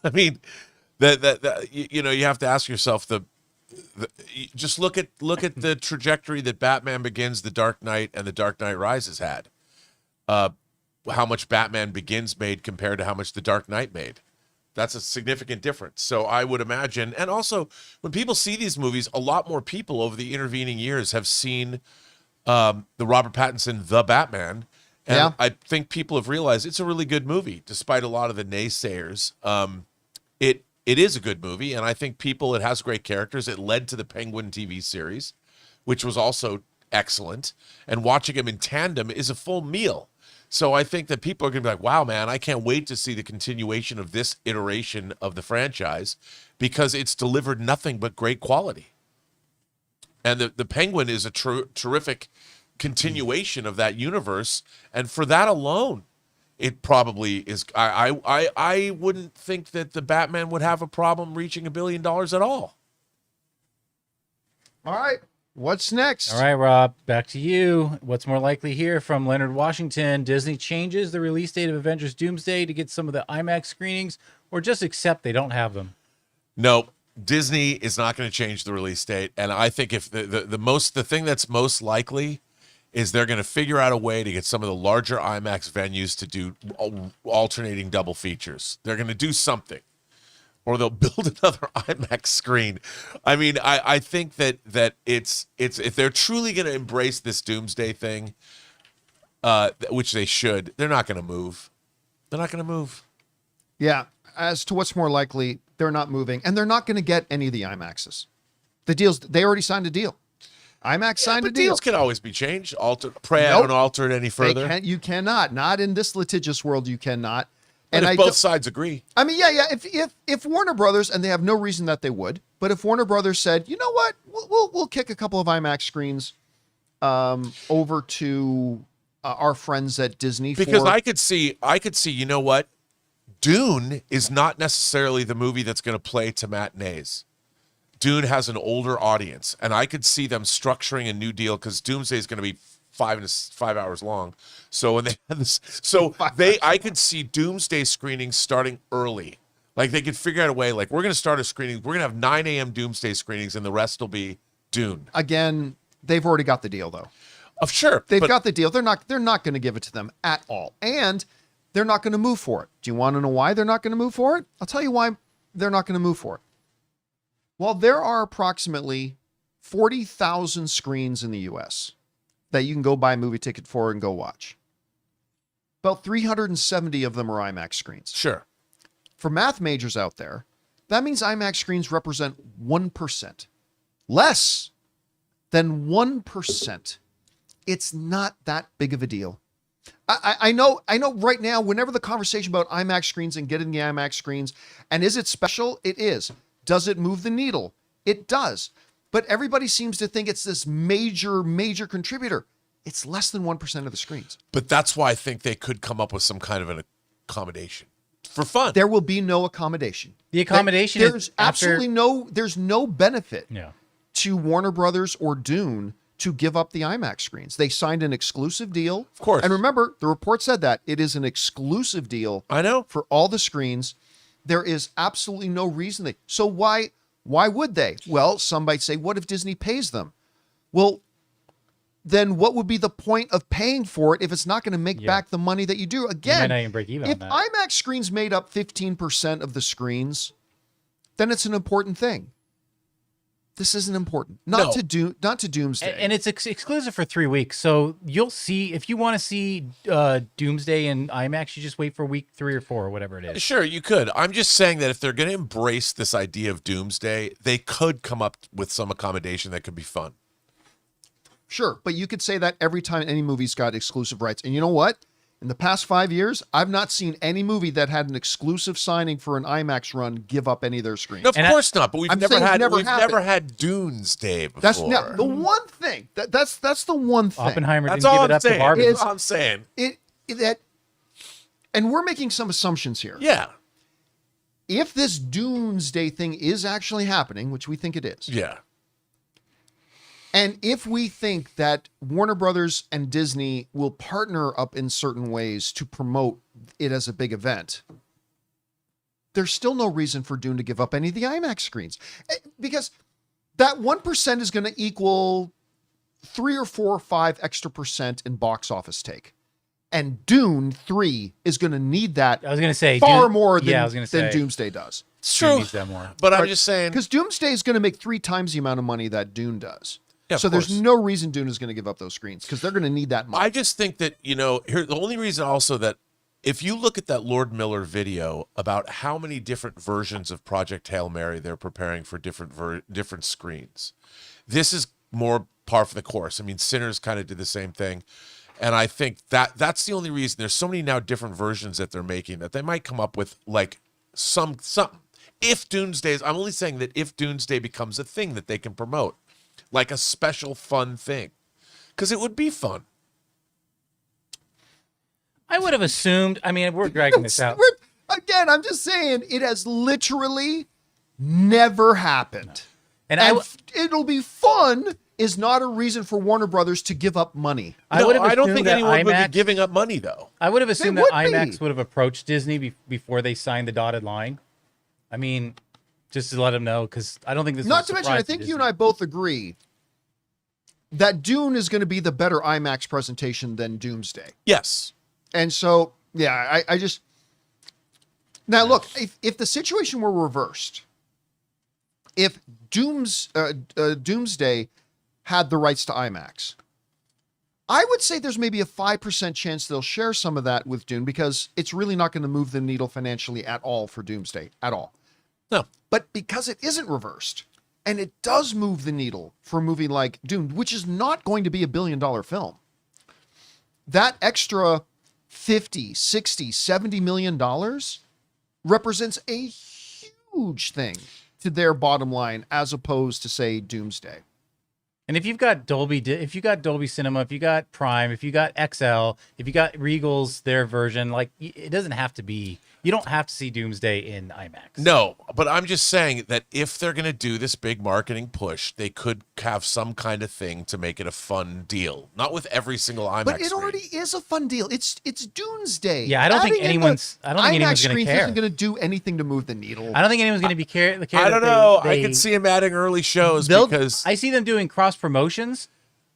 I mean, you have to ask yourself just look at the trajectory that Batman Begins, The Dark Knight, and The Dark Knight Rises had. How much Batman Begins made compared to how much The Dark Knight made. That's a significant difference. So I would imagine, and also when people see these movies, a lot more people over the intervening years have seen the Robert Pattinson The Batman. And yeah. I think people have realized it's a really good movie, despite a lot of the naysayers. It is a good movie, and I think it has great characters. It led to the Penguin TV series, which was also excellent. And watching them in tandem is a full meal. So I think that people are going to be like, wow, man, I can't wait to see the continuation of this iteration of the franchise because it's delivered nothing but great quality. And the Penguin is a terrific continuation of that universe. And for that alone, it probably is. I wouldn't think that the Batman would have a problem reaching $1 billion at all. All right. What's next? All right, Rob, back to you. What's more likely here from Leonard Washington? Disney changes the release date of Avengers Doomsday to get some of the IMAX screenings, or just accept they don't have them? No, Disney is not going to change the release date. And I think if the thing that's most likely is they're going to figure out a way to get some of the larger IMAX venues to do alternating double features. They're going to do something. Or they'll build another IMAX screen. I mean, I think that it's if they're truly going to embrace this Doomsday thing, which they should, they're not going to move. They're not going to move. Yeah. As to what's more likely, they're not moving, and they're not going to get any of the IMAXs. The deals, they already signed a deal. IMAX signed a deal. Deals can always be changed, don't alter it any further. You cannot. Not in this litigious world. You cannot. And if both sides agree. I mean, yeah. If Warner Brothers, and they have no reason that they would, but if Warner Brothers said, you know what, we'll kick a couple of IMAX screens over to our friends at Disney. Because I could see, you know what, Dune is not necessarily the movie that's going to play to matinees. Dune has an older audience, and I could see them structuring a new deal because Doomsday is going to be 5 hours long. So when they had this, I could see Doomsday screenings starting early. Like they could figure out a way, like we're going to start a screening. We're going to have 9 a.m. Doomsday screenings and the rest will be Dune. Again, they've already got the deal though. Sure. They've got the deal. They're not going to give it to them at all. And they're not going to move for it. Do you want to know why they're not going to move for it? I'll tell you why they're not going to move for it. Well, there are approximately 40,000 screens in the US that you can go buy a movie ticket for and go watch. About 370 of them are IMAX screens. Sure. For math majors out there, that means IMAX screens represent 1%. Less than 1%. It's not that big of a deal. I know right now, whenever the conversation about IMAX screens and getting the IMAX screens, and is it special? It is. Does it move the needle? It does. But everybody seems to think it's this major, major contributor. It's less than 1% of the screens. But that's why I think they could come up with some kind of an accommodation for fun. There will be no accommodation. The accommodation there's absolutely there's no benefit Yeah. to Warner Brothers or Dune to give up the IMAX screens. They signed an exclusive deal. Of course. And remember, the report said that it is an exclusive deal. I know. For all the screens. There is absolutely no reason so why would they? Well, some might say, what if Disney pays them? Well, then what would be the point of paying for it if it's not going to make back the money that you do? Again, You might not even break even if on that. IMAX screens made up 15% of the screens, then it's an important thing. This isn't important. Not to Doomsday. And it's exclusive for 3 weeks. So you'll see, if you want to see Doomsday in IMAX, you just wait for week 3 or 4 or whatever it is. Sure, you could. I'm just saying that if they're going to embrace this idea of Doomsday, they could come up with some accommodation that could be fun. Sure, but you could say that every time any movie's got exclusive rights. And you know what? In the past 5 years, I've not seen any movie that had an exclusive signing for an IMAX run give up any of their screens. No, of course not. But we've I'm never saying it's had never we've happened. never had Doomsday before. That's now the one thing. That's the one thing. Oppenheimer That's didn't all give I'm it up to saying. Barbie. That's all I'm saying. And we're making some assumptions here. Yeah. If this Doomsday thing is actually happening, which we think it is, Yeah. and if we think that Warner Brothers and Disney will partner up in certain ways to promote it as a big event, there's still no reason for Dune to give up any of the IMAX screens. Because that 1% is going to equal 3 or 4 or 5 extra percent in box office take. And Dune 3 is going to need that I was going to say far Dune- more than, yeah, I was gonna than say. Doomsday does. It's Dune true. needs that more. But I'm Right. just saying. Because Doomsday is going to make 3 times the amount of money that Dune does. Yeah, of so there's course. no reason Dune is going to give up those screens because they're going to need that money. I just think that, here the only reason also that if you look at that Lord Miller video about how many different versions of Project Hail Mary they're preparing for different screens, this is more par for the course. I mean, Sinners kind of did the same thing. And I think that's the only reason. There's so many now different versions that they're making that they might come up with like something. If Doomsday, I'm only saying that if Doomsday becomes a thing that they can promote, like a special fun thing, because it would be fun. I would have assumed. I mean, we're dragging this out. Again, I'm just saying it has literally never happened. And And it'll be fun is not a reason for Warner Brothers to give up money. I would have I don't assumed think that anyone would be IMAX giving up money though. I would have assumed They that would be. IMAX would have approached Disney before they signed the dotted line. I mean, just to let them know, because I don't think this Not is to a mention, I surprise think to you and Disney. I both agree that Dune is going to be the better IMAX presentation than Doomsday. Yes. And so, yeah, I just... Now, look, if the situation were reversed, if Doomsday had the rights to IMAX, I would say there's maybe a 5% chance they'll share some of that with Dune because it's really not going to move the needle financially at all for Doomsday, at all. No. But because it isn't reversed, and it does move the needle for a movie like Dune, which is not going to be $1 billion film, that extra 50, 60, 70 million dollars represents a huge thing to their bottom line as opposed to, say, Doomsday. And if you've got Dolby Cinema, if you got Prime, if you got XL, if you got Regal's their version, like it doesn't have to be. You don't have to see Doomsday in IMAX. No, but I'm just saying that if they're going to do this big marketing push, they could have some kind of thing to make it a fun deal. Not with every single IMAX But it screen. already is a fun deal. It's Doomsday. Yeah, I don't think Adding in anyone's- the I don't think anyone's IMAX gonna screens care. isn't going to do anything to move the needle. I don't think anyone's going to be care. I that don't know. They, I could see them adding early shows they'll- because I see them doing cross promotions,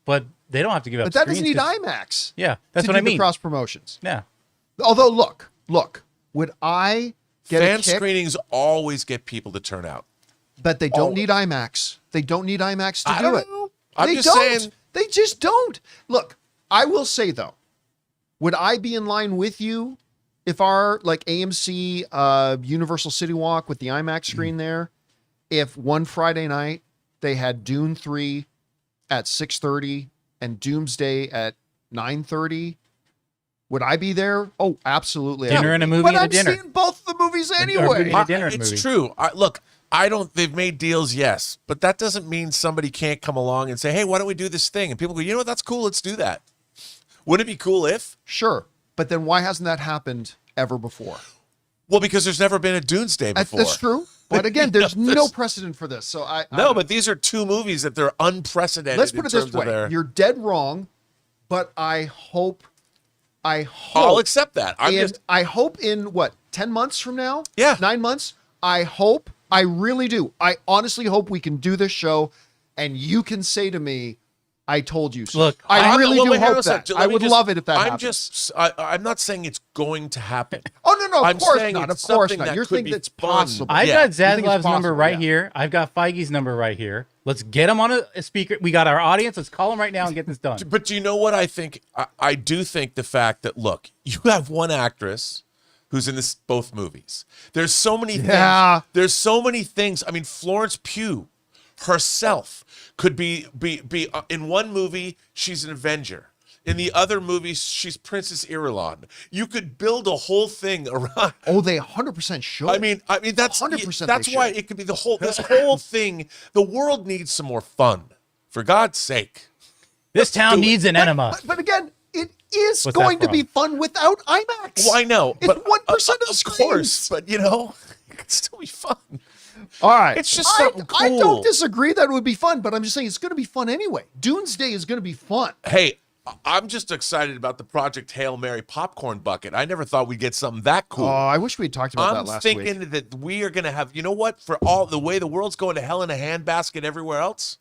but they don't have to give up. But that doesn't screens need 'cause- IMAX. Yeah, that's to what do I mean. The cross promotions. Yeah, Although, look, would I get fan a kick? screenings always get people to turn out. But they don't need IMAX. They don't need IMAX to I do don't it. know. I'm They just don't. saying. They just don't. Look, I will say though, would I be in line with you if our like AMC Universal City Walk with the IMAX screen there, if one Friday night they had Dune 3 at 6:30 and Doomsday at 9:30? Would I be there? Oh, absolutely. I Dinner would and a be. movie But and a I'm dinner. seeing both the movies movie anyway. and a dinner It's movie. true. Look, I don't. They've made deals, yes, but that doesn't mean somebody can't come along and say, "Hey, why don't we do this thing?" And people go, "You know what? That's cool. Let's do that." Wouldn't it be cool if? Sure. But then why hasn't that happened ever before? Well, because there's never been a Doomsday before. That's true. But again, there's no precedent for this. So No, but these are two movies that they're unprecedented. let's put in it this terms of way. their- You're dead wrong, but I hope I'll accept that. I hope in what, 10 months from now? Yeah. 9 months? I really do. I honestly hope we can do this show and you can say to me, I told you so. Look, I really do hang on hope a sec. that. Let I me would just- love it if that happens. I'm not saying it's going to happen. Oh, no, I'm of course saying not. Of it's course something not. that You're could thinking be it's fun. possible. I've Yeah. got You think it's Zaslav's number possible, right yeah. here. I've got Feige's number right here. Let's get him on a speaker. We got our audience. Let's call him right now and get this done. But you know what I think? I do think the fact that, look, you have one actress who's in both movies. There's so many Yeah. things. There's so many things. I mean, Florence Pugh herself could be in one movie, she's an Avenger. In the other movies, she's Princess Irulan. You could build a whole thing around. Oh, they 100% should. I mean, that's 100% that's they why should. it could be this whole thing. The world needs some more fun, for God's sake. This town needs an enema. But again, it is What's going that to be fun without IMAX. Well, I know, It's but 1% of the of screens. course, but it could still be fun. All right. It's just something I cool. don't disagree that it would be fun, but I'm just saying it's going to be fun anyway. Doomsday is going to be fun. Hey, I'm just excited about the Project Hail Mary popcorn bucket. I never thought we'd get something that cool. Oh, I wish we had talked about that I'm last thinking week. that we are going to have, you know what? For all the way the world's going to hell in a handbasket everywhere else,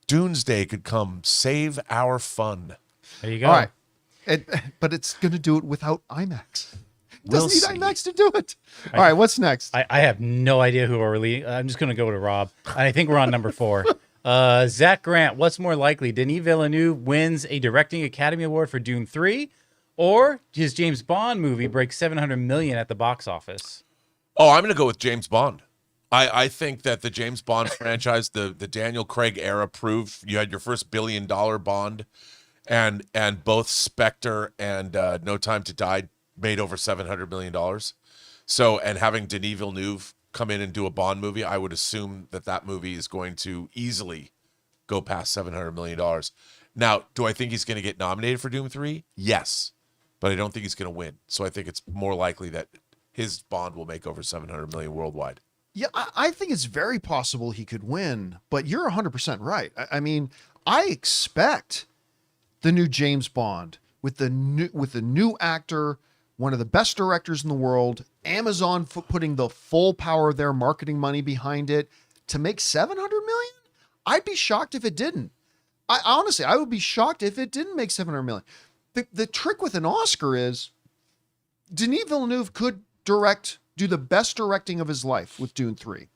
Doomsday could come save our fun. There you go. All right. But it's going to do it without IMAX. It We'll doesn't need see. IMAX to do it. All right, what's next? I have no idea who we're leading. I'm just going to go to Rob. I think we're on number 4. Zach Grant, what's more likely? Denis Villeneuve wins a Directing Academy Award for Dune 3, or his James Bond movie breaks $700 million at the box office? Oh, I'm going to go with James Bond. I think that the James Bond franchise, the Daniel Craig era, proved you had your first $1 billion Bond, and both Spectre and No Time to Die made over $700 million. So, and having Denis Villeneuve come in and do a Bond movie, I would assume that movie is going to easily go past $700 million. Now, do I think he's going to get nominated for Doom 3? Yes, but I don't think he's going to win. So I think it's more likely that his Bond will make over $700 million worldwide. Yeah, I think it's very possible he could win, but you're 100% right. I mean, I expect the new James Bond with the new actor, one of the best directors in the world, Amazon putting the full power of their marketing money behind it to make $700 million. I'd be shocked if it didn't. I would be shocked if it didn't make $700 million. The trick with an Oscar is Denis Villeneuve could do the best directing of his life with Dune 3.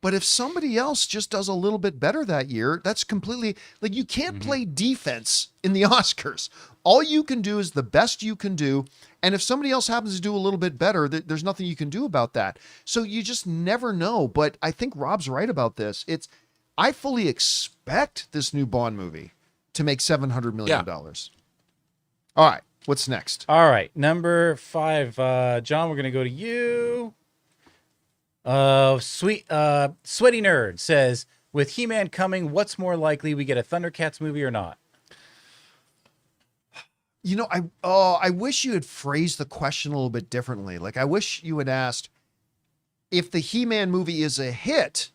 But if somebody else just does a little bit better that year, that's completely like you can't play defense in the Oscars. All you can do is the best you can do. And if somebody else happens to do a little bit better, there's nothing you can do about that. So you just never know. But I think Rob's right about this. I fully expect this new Bond movie to make $700 million. Yeah. All right. What's next? All right, number 5. John, we're going to go to you. Sweaty Nerd says, with He-Man coming, what's more likely, we get a Thundercats movie or not? You know, I wish you had phrased the question a little bit differently. Like, I wish you had asked, if the He-Man movie is a hit,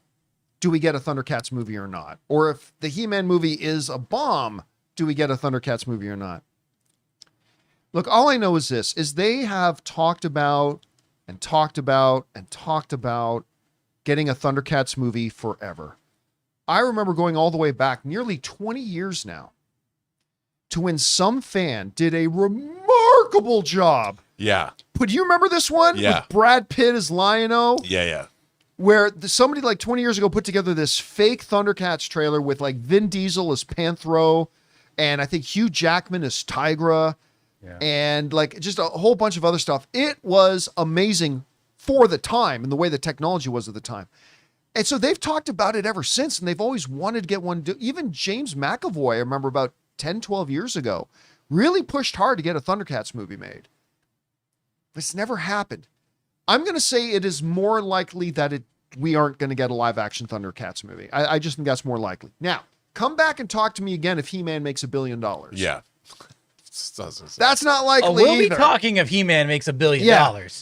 do we get a Thundercats movie or not? Or if the He-Man movie is a bomb, do we get a Thundercats movie or not? Look, all I know is this, is they have talked about and talked about and talked about getting a Thundercats movie forever. I remember going all the way back, nearly 20 years now, to when some fan did a remarkable job. Yeah. But do you remember this one? Yeah. With Brad Pitt as Lion-O? Yeah. Where somebody like 20 years ago put together this fake Thundercats trailer with like Vin Diesel as Panthro and I think Hugh Jackman as Tigra. Yeah. And like just a whole bunch of other stuff. It was amazing for the time and the way the technology was at the time. And so they've talked about it ever since, and they've always wanted to get one. Even James McAvoy, I remember about 10, 12 years ago, really pushed hard to get a Thundercats movie made. It's never happened. I'm going to say it is more likely that we aren't going to get a live action Thundercats movie. I just think that's more likely. Now, come back and talk to me again if He-Man makes $1 billion. Yeah. That's not likely We'll be either. talking if He-Man makes $1 billion.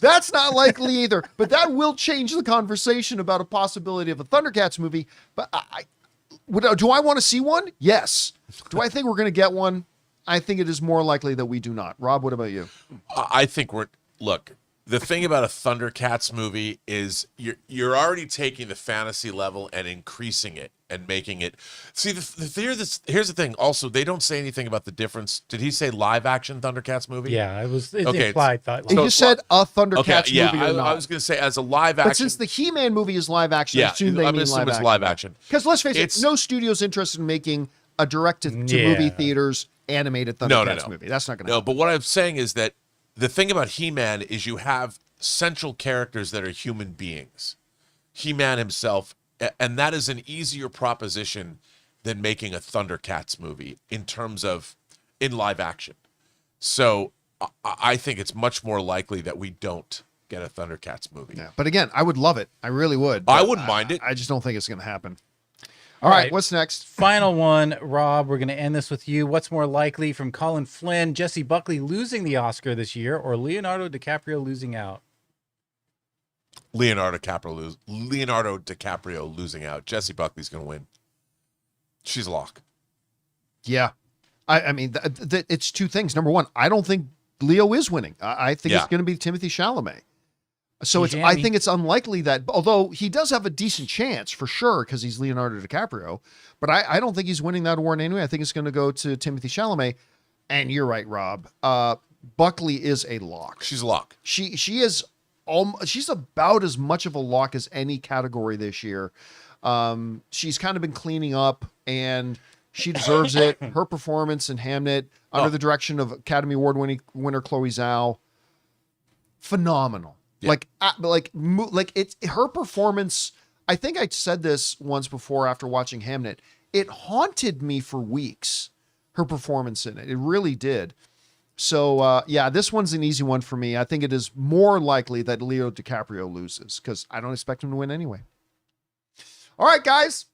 That's not likely either. But that will change the conversation about a possibility of a Thundercats movie. But do I want to see one? Yes. Do I think we're going to get one? I think it is more likely that we do not. Rob, what about you? I think look, the thing about a Thundercats movie is you're already taking the fantasy level and increasing it and making it. See, here's the thing. Also, they don't say anything about the difference. Did he say live action Thundercats movie? Yeah, it's Okay, implied. Thought He just said a Thundercats yeah, movie or not. I was going to say as a live action. But since the He-Man movie is live action, yeah, I assume they I'm mean assuming live it's action. live action. Because let's face It's- it, no studio's interested in making a direct-to-movie theaters animated Thundercats movie. That's not going to happen. No, but what I'm saying is that the thing about He-Man is you have central characters that are human beings. He-Man himself, and that is an easier proposition than making a Thundercats movie in live action. So I think it's much more likely that we don't get a Thundercats movie. Yeah, but again, I would love it. I really would. I wouldn't mind it. I just don't think it's going to happen. All right, what's next? Final one, Rob. We're going to end this with you. What's more likely from Colin Flynn, Jesse Buckley losing the Oscar this year, or Leonardo DiCaprio losing out? Leonardo DiCaprio losing out. Jesse Buckley's going to win. She's a lock. Yeah. I mean, it's two things. Number one, I don't think Leo is winning. I think it's going to be Timothée Chalamet. So I think it's unlikely that, although he does have a decent chance for sure because he's Leonardo DiCaprio, but I don't think he's winning that award anyway. I think it's going to go to Timothée Chalamet. And you're right, Rob. Buckley is a lock. She's a lock. She is she's about as much of a lock as any category this year. She's kind of been cleaning up, and she deserves it. Her performance in Hamnet, under the direction of Academy Award winner Chloe Zhao, phenomenal. Yeah. Like it's her performance. I think I said this once before after watching Hamnet. It haunted me for weeks. Her performance in it really did. So this one's an easy one for me. I think it is more likely that Leo DiCaprio loses because I don't expect him to win anyway. All right, guys.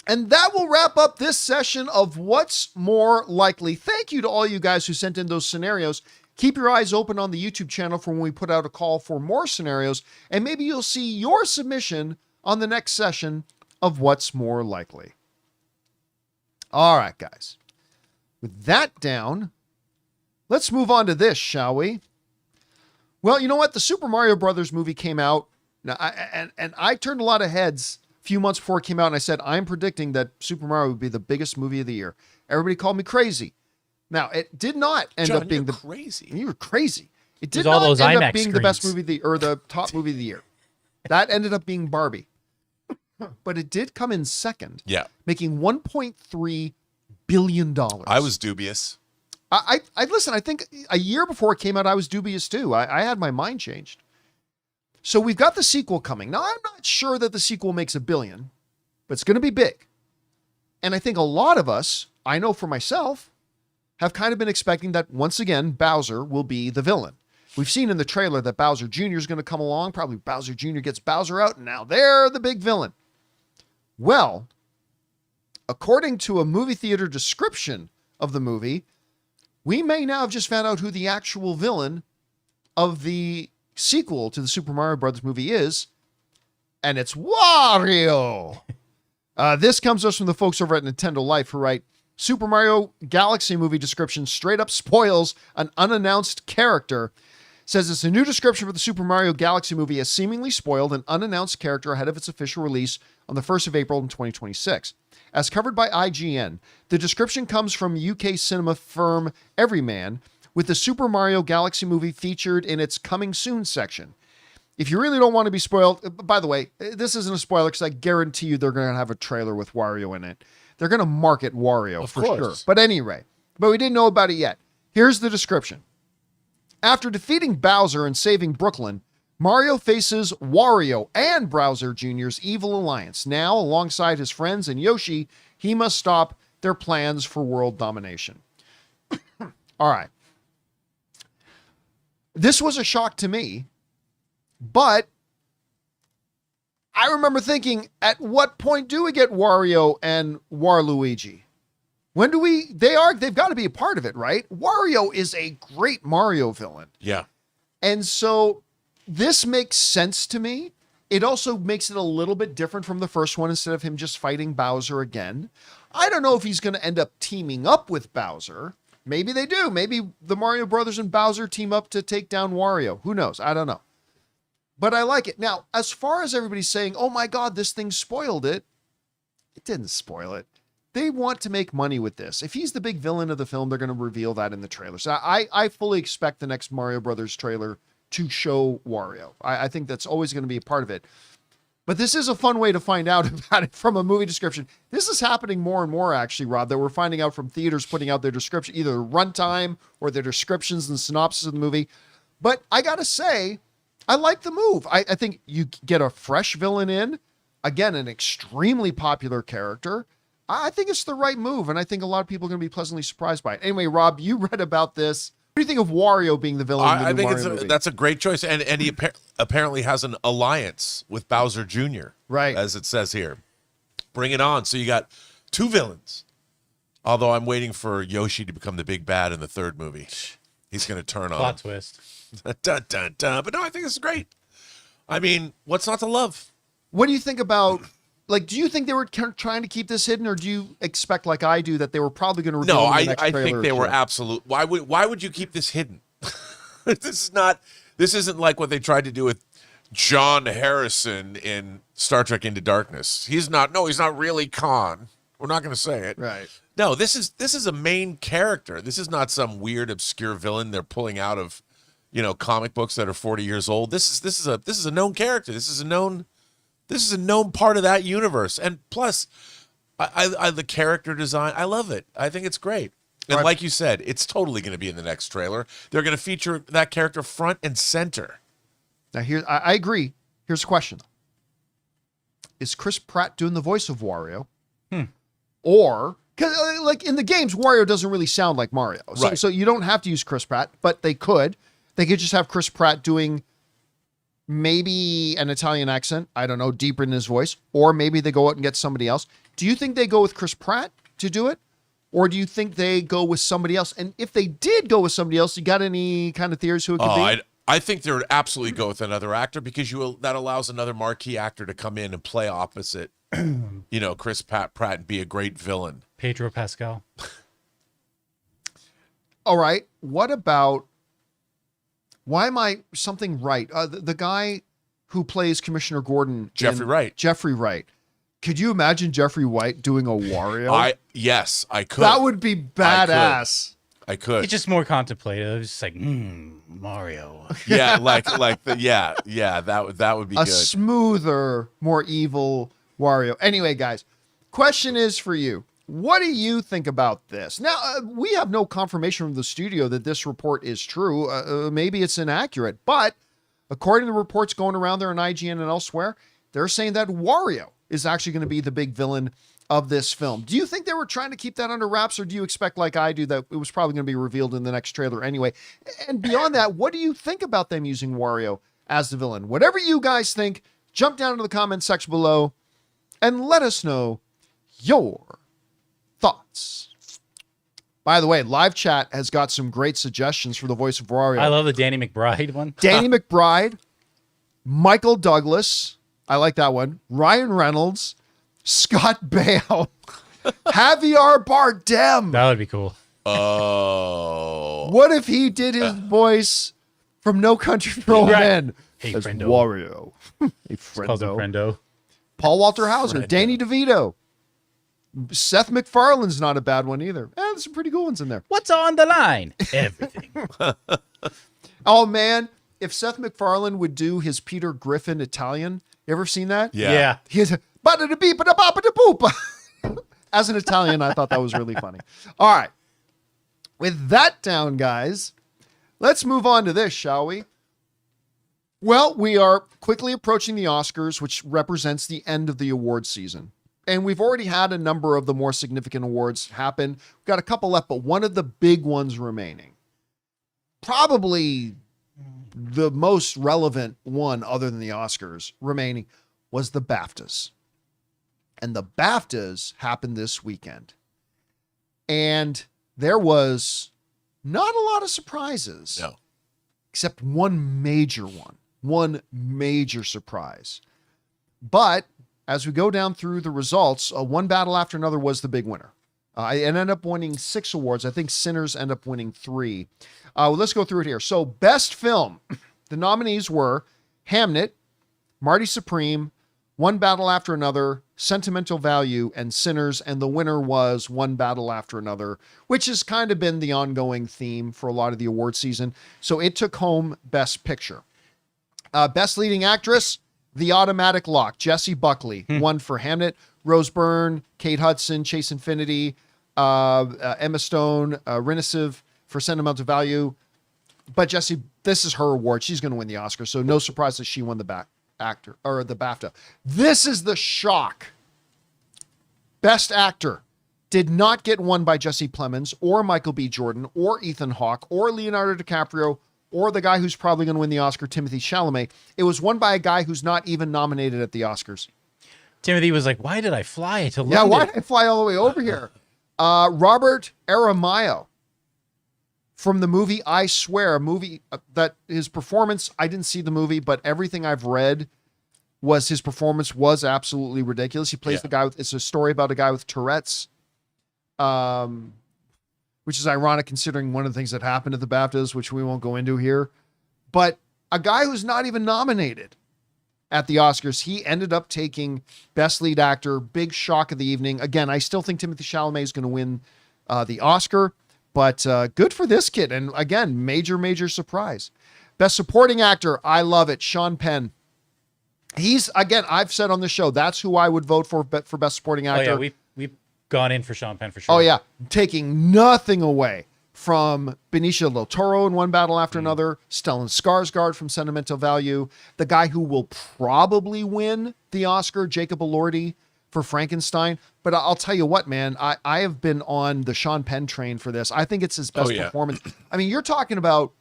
And that will wrap up this session of What's More Likely. Thank you to all you guys who sent in those scenarios. Keep your eyes open on the YouTube channel for when we put out a call for more scenarios, and maybe you'll see your submission on the next session of What's More Likely. All right, guys. With that down, let's move on to this, shall we? Well, you know what? The Super Mario Brothers movie came out, now, I turned a lot of heads a few months before it came out, and I said, I'm predicting that Super Mario would be the biggest movie of the year. Everybody called me crazy. Now, it did not end up being crazy. You were crazy. It did all not those end IMAX up being the best movie or the top movie of the year. That ended up being Barbie. But it did come in second. Yeah. Making $1.3 billion. I was dubious. I listen, I think a year before it came out, I was dubious too. I had my mind changed. So we've got the sequel coming. Now, I'm not sure that the sequel makes $1 billion, but it's going to be big. And I think a lot of us, I know for myself, have kind of been expecting that once again, Bowser will be the villain. We've seen in the trailer that Bowser Jr. is going to come along. Probably Bowser Jr. gets Bowser out, and now they're the big villain. Well, according to a movie theater description of the movie, we may now have just found out who the actual villain of the sequel to the Super Mario Brothers movie is, and it's Wario. This comes to us from the folks over at Nintendo Life who write, Super Mario Galaxy movie description straight up spoils an unannounced character. Says it's a new description for the Super Mario Galaxy movie has seemingly spoiled an unannounced character ahead of its official release on the 1st of April in 2026. As covered by IGN, the description comes from UK cinema firm Everyman, with the Super Mario Galaxy movie featured in its Coming Soon section. If you really don't want to be spoiled, by the way, this isn't a spoiler because I guarantee you they're going to have a trailer with Wario in it. They're going to market Wario for sure. But anyway, we didn't know about it yet. Here's the description. After defeating Bowser and saving Brooklyn, Mario faces Wario and Bowser Jr.'s evil alliance. Now, alongside his friends and Yoshi, he must stop their plans for world domination. All right. This was a shock to me, but I remember thinking, at what point do we get Wario and Waluigi? When do they've got to be a part of it, right? Wario is a great Mario villain. Yeah. And so this makes sense to me. It also makes it a little bit different from the first one instead of him just fighting Bowser again. I don't know if he's going to end up teaming up with Bowser. Maybe they do. Maybe the Mario Brothers and Bowser team up to take down Wario. Who knows? I don't know. But I like it. Now, as far as everybody's saying, oh my God, this thing spoiled it. It didn't spoil it. They want to make money with this. If he's the big villain of the film, they're going to reveal that in the trailer. So I fully expect the next Mario Brothers trailer to show Wario. I think that's always going to be a part of it. But this is a fun way to find out about it from a movie description. This is happening more and more, actually, Rob, that we're finding out from theaters putting out their description, either runtime or their descriptions and synopsis of the movie. But I got to say, I like the move. I think you get a fresh villain in. Again, an extremely popular character. I think it's the right move, and I think a lot of people are going to be pleasantly surprised by it. Anyway, Rob, you read about this. What do you think of Wario being the villain? I in the new think Mario movie? that's a great choice, and he apparently has an alliance with Bowser Jr. Right, as it says here. Bring it on! So you got 2 villains. Although I'm waiting for Yoshi to become the big bad in the 3rd movie. He's going to turn on. Plot twist. Dun, dun, dun. But no, I think it's great. I mean, what's not to love? What do you think about? Like, do you think they were trying to keep this hidden, or do you expect, like I do, that they were probably going to reveal No, in the next I trailer think or they were two? absolute. Why would you keep this hidden? This isn't like what they tried to do with John Harrison in Star Trek Into Darkness. He's not really Khan. We're not going to say it. Right. No, this is a main character. This is not some weird obscure villain they're pulling out of, comic books that are 40 years old. This is a known character. This is a known part of that universe. And plus, I the character design, I love it. I think it's great. And Right. like you said, it's totally going to be in the next trailer. They're going to feature that character front and center. Now, I agree. Here's a question: is Chris Pratt doing the voice of Wario, or because like in the games, Wario doesn't really sound like Mario, Right. so you don't have to use Chris Pratt, but they could just have Chris Pratt doing maybe an Italian accent, I don't know, deeper in his voice, or maybe they go out and get somebody else. Do you think they go with Chris Pratt to do it? Or do you think they go with somebody else? And if they did go with somebody else, you got any kind of theories who it could be? I think they would absolutely go with another actor because that allows another marquee actor to come in and play opposite, Chris Pratt and be a great villain. Pedro Pascal. All right. What about, why am I something right? The guy who plays Commissioner Gordon. Jeffrey Wright. Jeffrey Wright. Could you imagine Jeffrey Wright doing a Wario? Yes, I could. That would be badass. I could. It's just more contemplative. It's just like, Mario. Yeah, that would be A good. smoother, more evil Wario. Anyway, guys, question is for you. What do you think about this? Now, we have no confirmation from the studio that this report is true. Maybe it's inaccurate, but according to the reports going around there on IGN and elsewhere, they're saying that Wario is actually going to be the big villain of this film. Do you think they were trying to keep that under wraps, or do you expect, like I do, that it was probably going to be revealed in the next trailer anyway? And beyond that, what do you think about them using Wario as the villain? Whatever you guys think, jump down into the comment section below and let us know your thoughts. By the way, live chat has got some great suggestions for the voice of Wario. I love the Danny McBride one. Danny McBride, Michael Douglas, I like that one, Ryan Reynolds, Scott Baio, Javier Bardem. That would be cool. Oh. What if he did his voice from No Country for Old Right. Men Hey, as friendo. Wario? Hey, Calls him friendo. friendo. Paul Walter Hauser, Danny DeVito. Seth MacFarlane's not a bad one either. There's some pretty good ones in there. What's on the line? Everything. Oh, man. If Seth MacFarlane would do his Peter Griffin Italian, you ever seen that? Yeah. He has a ba-da-da-beep-a-da-bop-a-da-boop. As an Italian, I thought that was really funny. All right. With that down, guys, let's move on to this, shall we? Well, we are quickly approaching the Oscars, which represents the end of the award season. And we've already had a number of the more significant awards happen. We've got a couple left, but one of the big ones remaining. Probably the most relevant one, other than the Oscars, remaining was the BAFTAs. And the BAFTAs happened this weekend. And there was not a lot of surprises. No. Except one major surprise. But as we go down through the results, One Battle After Another was the big winner. It ended up winning 6 awards. I think Sinners ended up winning 3. Let's go through it here. So best film, the nominees were Hamnet, Marty Supreme, One Battle After Another, Sentimental Value, and Sinners. And the winner was One Battle After Another, which has kind of been the ongoing theme for a lot of the award season. So it took home Best Picture. Best Leading Actress, The Automatic Lock, Jessie Buckley, won for Hamnet. Rose Byrne, Kate Hudson, Chase Infinity, Emma Stone, Renisiv for Sentimental Value. But Jessie, this is her award. She's going to win the Oscar, so no surprise that she won the BAFTA. This is the shock. Best Actor did not get won by Jesse Plemons or Michael B. Jordan or Ethan Hawke or Leonardo DiCaprio or the guy who's probably going to win the Oscar, Timothée Chalamet. It was won by a guy who's not even nominated at the Oscars. Timothy was like, why did I fly to London? Yeah, why did I fly all the way over here? Robert Aramayo from the movie I Swear, a movie that his performance, I didn't see the movie, but everything I've read was his performance was absolutely ridiculous. He plays the guy with, it's a story about a guy with Tourette's, which is ironic considering one of the things that happened at the BAFTAs, which we won't go into here. But a guy who's not even nominated at the Oscars, he ended up taking Best Lead Actor. Big shock of the evening. Again, I still think Timothée Chalamet is going to win the Oscar, but good for this kid. And again, major surprise. Best Supporting Actor, I love it. Sean Penn. He's, again, I've said on the show, that's who I would vote for Best Supporting Actor. Oh yeah, we've gone in for Sean Penn for sure. Oh yeah, taking nothing away from Benicio del Toro in One Battle After Another, Stellan Skarsgård from Sentimental Value, the guy who will probably win the Oscar, Jacob Elordi for Frankenstein. But I'll tell you what, man, I have been on the Sean Penn train for this. I think it's his best performance. I mean, you're talking about,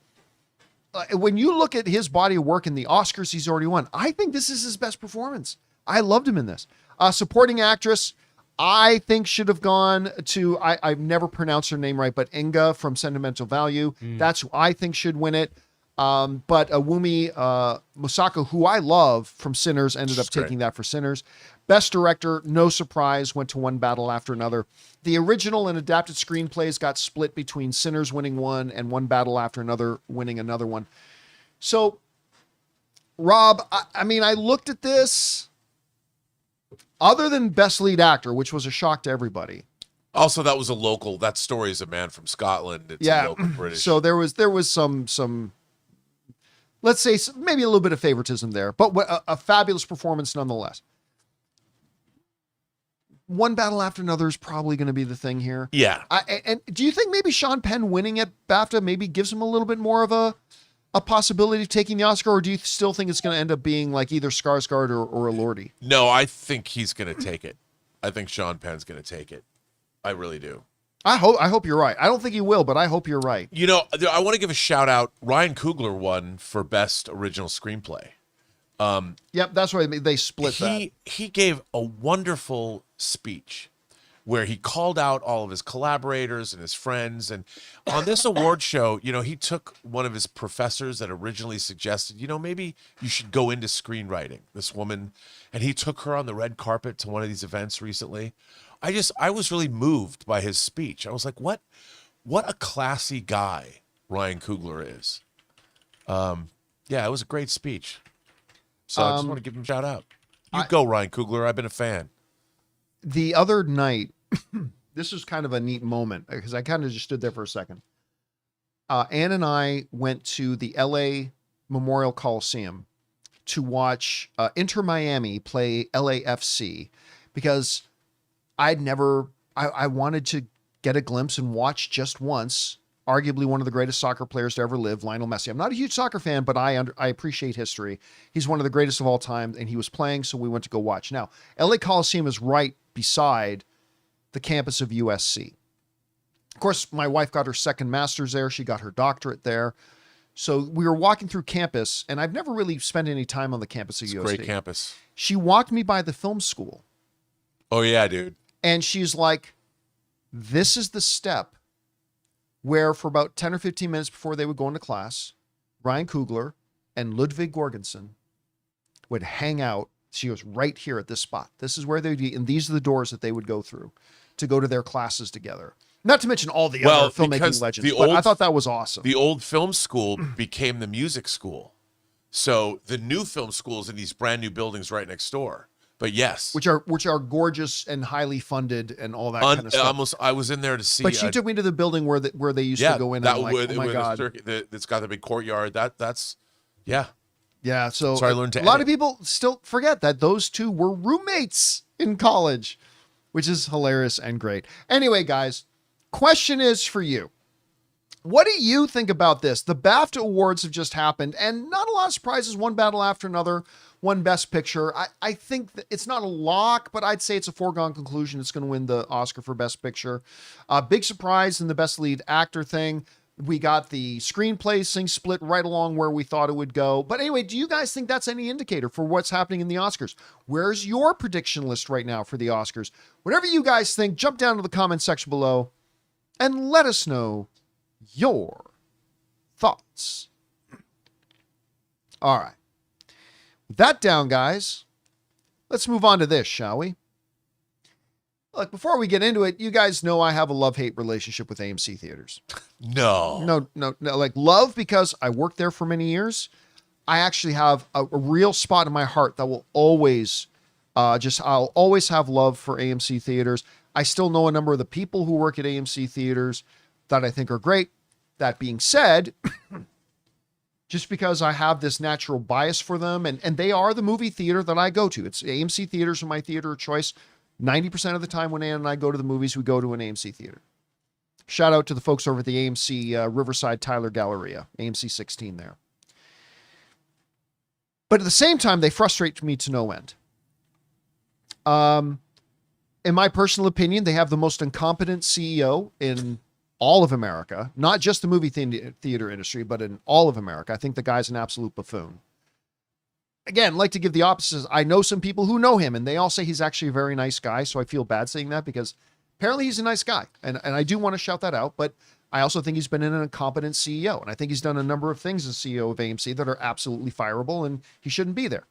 when you look at his body of work in the Oscars he's already won, I think this is his best performance. I loved him in this. Supporting Actress, I think should have gone to, I've never pronounced her name right, but Inga from Sentimental Value. That's who I think should win it. But Wumi Musako, who I love from Sinners, ended up taking that for Sinners. Best Director, no surprise, went to One Battle After Another. The original and adapted screenplays got split between Sinners winning one and One Battle After Another winning another one. So, Rob, I mean, I looked at this. Other than Best Lead Actor, which was a shock to everybody. Also, that was a local. That story is a man from Scotland. It's a local British. So there was some, let's say maybe a little bit of favoritism there, but a fabulous performance nonetheless. One Battle After Another is probably going to be the thing here. Yeah. And do you think maybe Sean Penn winning at BAFTA maybe gives him a little bit more of a possibility of taking the Oscar, or do you still think it's going to end up being like either Skarsgård or Elordi? No, I think he's going to take it. I think Sean Penn's going to take it. I really do. I hope you're right. I don't think he will, but I hope you're right. You know, I want to give a shout out. Ryan Coogler won for Best Original Screenplay. Yep, that's why they split that. He gave a wonderful speech where he called out all of his collaborators and his friends. And on this award show, you know, he took one of his professors that originally suggested, you know, maybe you should go into screenwriting, this woman. And he took her on the red carpet to one of these events recently. I was really moved by his speech. I was like, what a classy guy Ryan Coogler is. Yeah, it was a great speech. So I just want to give him a shout out. You go, Ryan Coogler. I've been a fan. The other night, this was kind of a neat moment because I kind of just stood there for a second. Ann and I went to the LA Memorial Coliseum to watch Inter Miami play LAFC because I wanted to get a glimpse and watch just once, arguably one of the greatest soccer players to ever live, Lionel Messi. I'm not a huge soccer fan, but I appreciate history. He's one of the greatest of all time, and he was playing, so we went to go watch. Now, LA Coliseum is right beside the campus of USC. Of course, my wife got her second master's there. She got her doctorate there. So we were walking through campus, and I've never really spent any time on the campus of USC. Great campus. She walked me by the film school. Oh, yeah, dude. And she's like, this is the step where for about 10 or 15 minutes before they would go into class, Ryan Coogler and Ludwig Göransson would hang out. She goes, right here at this spot. This is where they'd be, and these are the doors that they would go through to go to their classes together. Not to mention all the other filmmaking legends, but I thought that was awesome. The old film school became the music school. So the new film school is in these brand new buildings right next door. But yes, which are gorgeous and highly funded and all that kind of stuff. I was in there to see. But she took me to the building where they used to go in. And oh my god, it's got the big courtyard. That's yeah. So I learned a lot of people still forget that those two were roommates in college, which is hilarious and great. Anyway, guys, question is for you. What do you think about this? The BAFTA Awards have just happened, and not a lot of surprises. One Battle After Another won Best Picture. I think that it's not a lock, but I'd say it's a foregone conclusion it's going to win the Oscar for Best Picture. Big surprise in the Best Lead Actor thing. We got the screenplay thing split right along where we thought it would go. But anyway, do you guys think that's any indicator for what's happening in the Oscars? Where's your prediction list right now for the Oscars? Whatever you guys think, jump down to the comment section below and let us know your thoughts. All right. With that down, guys, let's move on to this, shall we? Look, before we get into it, you guys know I have a love-hate relationship with AMC theaters. No. No, like love because I worked there for many years. I actually have a real spot in my heart that will always, I'll always have love for AMC theaters. I still know a number of the people who work at AMC theaters that I think are great. That being said, just because I have this natural bias for them, and they are the movie theater that I go to. It's AMC theaters are my theater of choice. 90% of the time when Ann and I go to the movies, we go to an AMC theater. Shout out to the folks over at the AMC Riverside Tyler Galleria, AMC 16 there. But at the same time, they frustrate me to no end. In my personal opinion, they have the most incompetent CEO in all of America, not just the movie theater industry, but in all of America. I think the guy's an absolute buffoon. Again, like to give the opposites. I know some people who know him, and they all say he's actually a very nice guy. So I feel bad saying that because apparently he's a nice guy. And I do want to shout that out. But I also think he's been an incompetent CEO. And I think he's done a number of things as CEO of AMC that are absolutely fireable, and he shouldn't be there.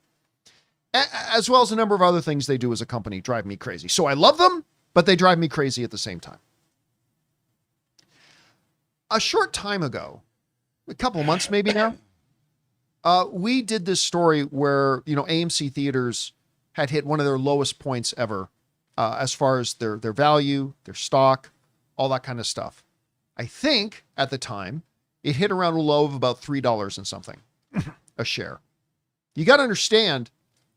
As well as a number of other things they do as a company drive me crazy. So I love them, but they drive me crazy at the same time. A short time ago, a couple of months maybe now, we did this story where, AMC theaters had hit one of their lowest points ever as far as their value, their stock, all that kind of stuff. I think at the time it hit around a low of about $3 and something a share. You got to understand,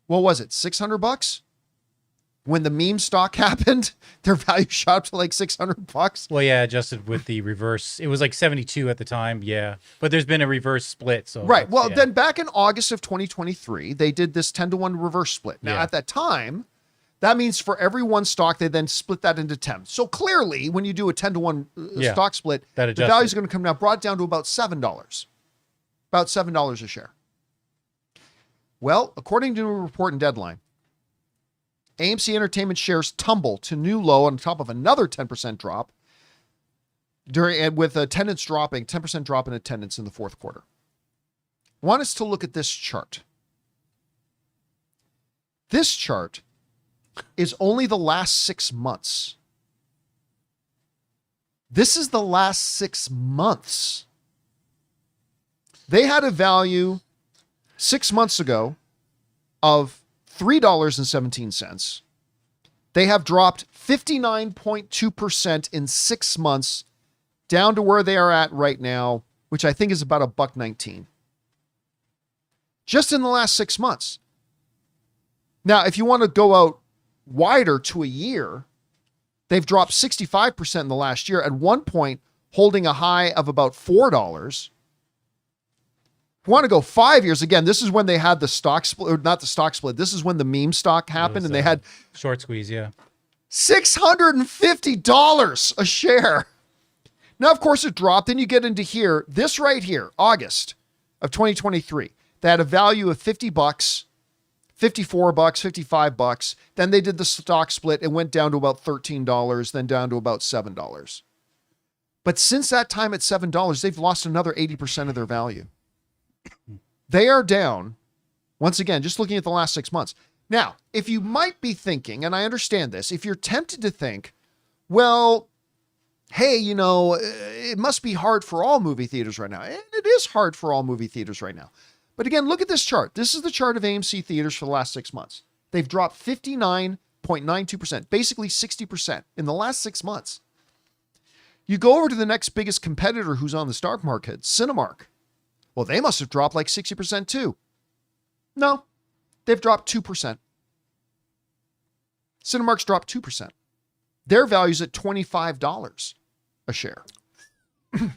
what was it? $600? When the meme stock happened, their value shot up to like $600. Well, yeah, adjusted with the reverse. It was like 72 at the time. Yeah. But there's been a reverse split. So right. Well, yeah. Then back in August of 2023, they did this 10-to-1 reverse split. Now, Yeah. at that time, that means for every one stock, they then split that into 10. So clearly, when you do a 10-to-1 Yeah. stock split, That the adjusted. value is going to come down, brought down to about $7. About $7 a share. Well, according to a report in Deadline, AMC Entertainment shares tumble to new low on top of another 10% drop with attendance dropping, 10% drop in attendance in the fourth quarter. I want us to look at this chart. This chart is only the last 6 months. This is the last 6 months. They had a value 6 months ago of $3.17. They have dropped 59.2% in 6 months down to where they are at right now, which I think is about $1.19. Just in the last 6 months. Now, if you want to go out wider to a year, they've dropped 65% in the last year, at one point holding a high of about $4. If you want to go 5 years, again, this is when they had the stock split, or not the stock split. This is when the meme stock happened, and they had short squeeze. Yeah. $650 a share. Now, of course, it dropped. Then you get into here, this right here, August of 2023. They had a value of $50, $54, $55. Then they did the stock split. It went down to about $13, then down to about $7. But since that time at $7, they've lost another 80% of their value. They are down, once again, just looking at the last 6 months. Now, if you might be thinking, and I understand this, if you're tempted to think, well, hey, it must be hard for all movie theaters right now. And it is hard for all movie theaters right now. But again, look at this chart. This is the chart of AMC theaters for the last 6 months. They've dropped 59.92%, basically 60% in the last 6 months. You go over to the next biggest competitor who's on the stock market, Cinemark. Well, they must have dropped like 60% too. No, they've dropped 2%. Cinemark's dropped 2%. Their value's at $25 a share.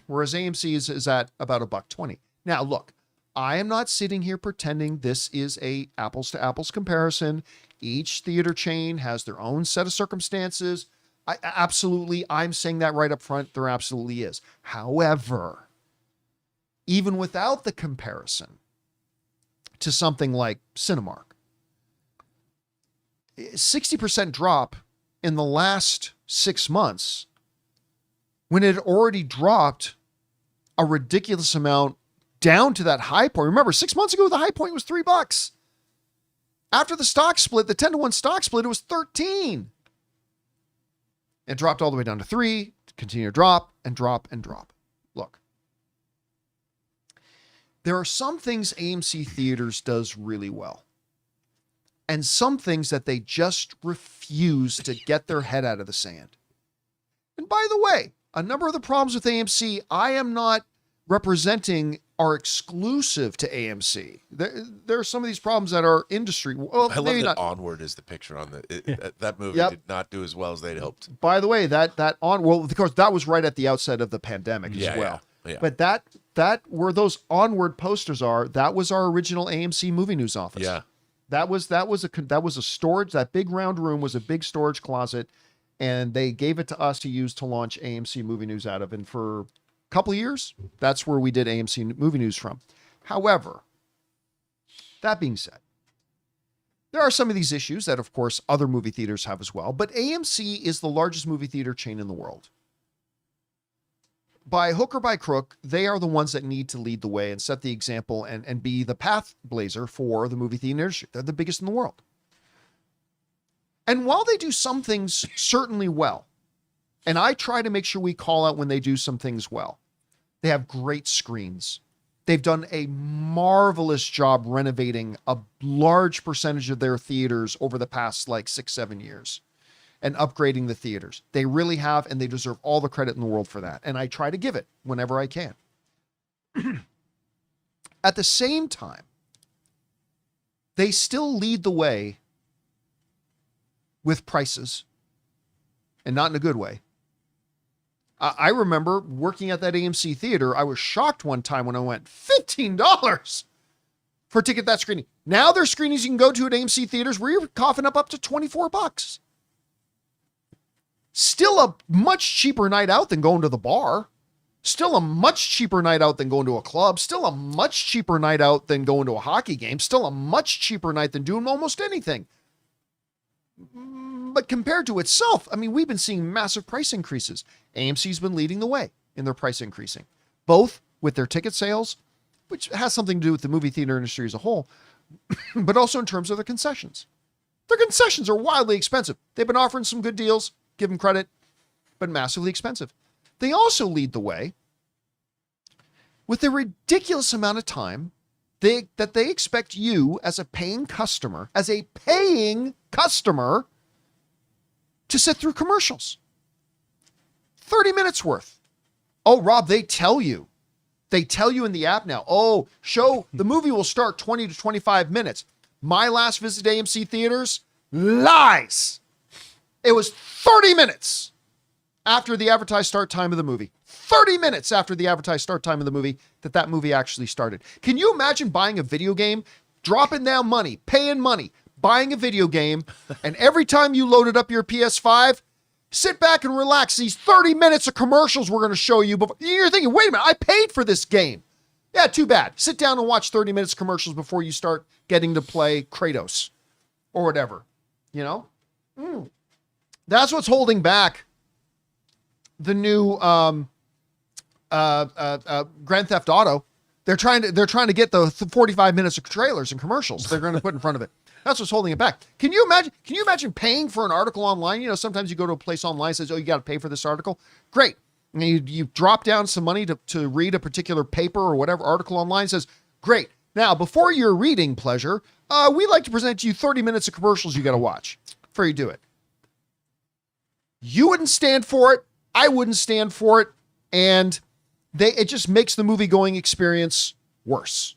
Whereas AMC is at about $1.20. Now, look, I am not sitting here pretending this is a apples to apples comparison. Each theater chain has their own set of circumstances. I'm saying that right up front. There absolutely is. However, even without the comparison to something like Cinemark, 60% drop in the last 6 months when it had already dropped a ridiculous amount down to that high point. Remember, 6 months ago, the high point was $3. After the stock split, the 10-to-1 stock split, it was 13. It dropped all the way down to 3, continue to drop and drop and drop. Look, there are some things AMC Theaters does really well, and some things that they just refuse to get their head out of the sand. And by the way, a number of the problems with AMC, I am not representing, are exclusive to AMC. There are some of these problems that are industry. Well, I love maybe that not. Onward is the picture on that movie. Yep. Did not do as well as they'd hoped. By the way, well, of course, that was right at the outset of the pandemic as well. Yeah. But that where those Onward posters are, that was our original AMC movie news office. Yeah. That was a storage. That big round room was a big storage closet, and they gave it to us to use to launch AMC Movie News out of. And for a couple of years, that's where we did AMC Movie News from. However, that being said, there are some of these issues that, of course, other movie theaters have as well. But AMC is the largest movie theater chain in the world. By hook or by crook, they are the ones that need to lead the way and set the example and be the path blazer for the movie theater industry. They're the biggest in the world. And while they do some things certainly well, and I try to make sure we call out when they do some things well, they have great screens. They've done a marvelous job renovating a large percentage of their theaters over the past 6-7 years and upgrading the theaters. They really have, and they deserve all the credit in the world for that. And I try to give it whenever I can. At the same time, they still lead the way with prices, and not in a good way. I remember working at that AMC theater. I was shocked one time when I went, $15 for a ticket that screening. Now there's screenings you can go to at AMC theaters where you're coughing up to $24. Still a much cheaper night out than going to the bar. Still a much cheaper night out than going to a club. Still a much cheaper night out than going to a hockey game. Still a much cheaper night than doing almost anything. But compared to itself, I mean, we've been seeing massive price increases. AMC's been leading the way in their price increasing, both with their ticket sales, which has something to do with the movie theater industry as a whole, but also in terms of their concessions. Their concessions are wildly expensive. They've been offering some good deals, give them credit, but massively expensive. They also lead the way with a ridiculous amount of time that they expect you as a paying customer, to sit through commercials. 30 minutes worth. Oh, Rob, they tell you in the app now, the movie will start 20 to 25 minutes. My last visit to AMC theaters, lies. It was 30 minutes after the advertised start time of the movie. 30 minutes after the advertised start time of the movie that movie actually started. Can you imagine buying a video game, dropping down money, paying money, buying a video game, and every time you loaded up your PS5, sit back and relax. These 30 minutes of commercials we're going to show you. Before, you're thinking, wait a minute, I paid for this game. Yeah, too bad. Sit down and watch 30 minutes of commercials before you start getting to play Kratos or whatever. You know? That's what's holding back the new Grand Theft Auto. They're trying to get the 45 minutes of trailers and commercials they're going to put in front of it. That's what's holding it back. Can you imagine paying for an article online? You know, sometimes you go to a place online that says, you got to pay for this article. Great. And you drop down some money to read a particular paper or whatever article online says, great. Now, before your reading pleasure, we like to present to you 30 minutes of commercials you got to watch before you do it. You wouldn't stand for it. I wouldn't stand for it. And it just makes the movie going experience worse.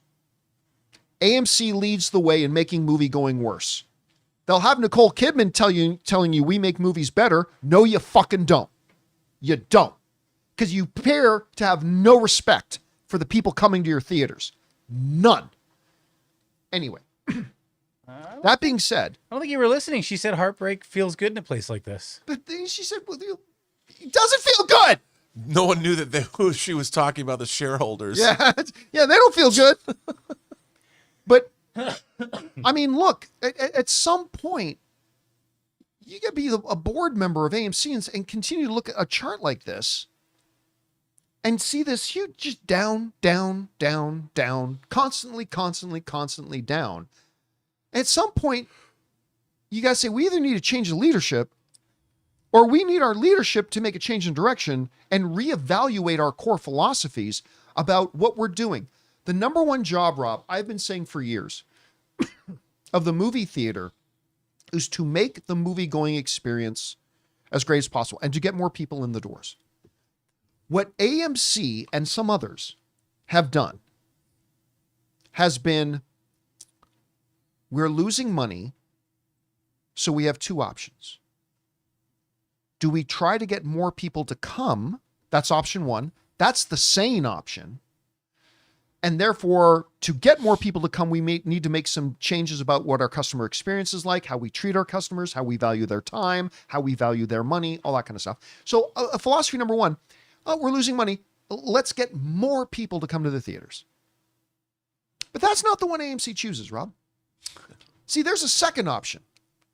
AMC leads the way in making movie going worse. They'll have Nicole Kidman telling you we make movies better. No, you fucking don't. You don't. Because you appear to have no respect for the people coming to your theaters. None. Anyway, that being said, I don't think you were listening. She said heartbreak feels good in a place like this. but then she said, well, it doesn't feel good. No one knew that she was talking about the shareholders. Yeah, yeah, they don't feel good. But I mean, look, at some point, you got to be a board member of AMC and continue to look at a chart like this and see this huge just down, down, down, down, constantly down. At some point, you got to say, we either need to change the leadership or we need our leadership to make a change in direction and reevaluate our core philosophies about what we're doing. The number one job, Rob, I've been saying for years, of the movie theater is to make the movie-going experience as great as possible and to get more people in the doors. What AMC and some others have done has been, we're losing money, so we have two options. Do we try to get more people to come? That's option one. That's the sane option. And therefore, to get more people to come, we may need to make some changes about what our customer experience is like, how we treat our customers, how we value their time, how we value their money, all that kind of stuff. So philosophy number one, we're losing money. Let's get more people to come to the theaters. But that's not the one AMC chooses, Rob. See, there's a second option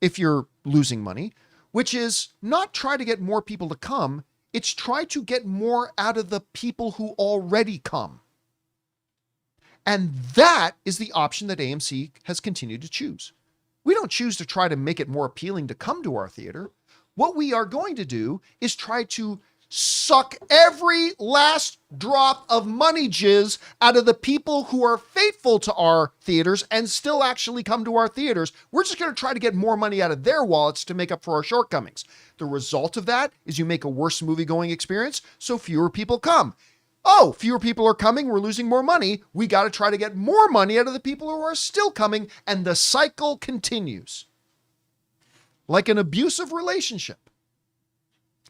if you're losing money, which is not try to get more people to come. It's try to get more out of the people who already come. And that is the option that AMC has continued to choose. We don't choose to try to make it more appealing to come to our theater. What we are going to do is try to suck every last drop of money jizz out of the people who are faithful to our theaters and still actually come to our theaters. We're just going to try to get more money out of their wallets to make up for our shortcomings. The result of that is you make a worse movie-going experience, so fewer people come. Oh, fewer people are coming, we're losing more money. We got to try to get more money out of the people who are still coming, and the cycle continues. Like an abusive relationship.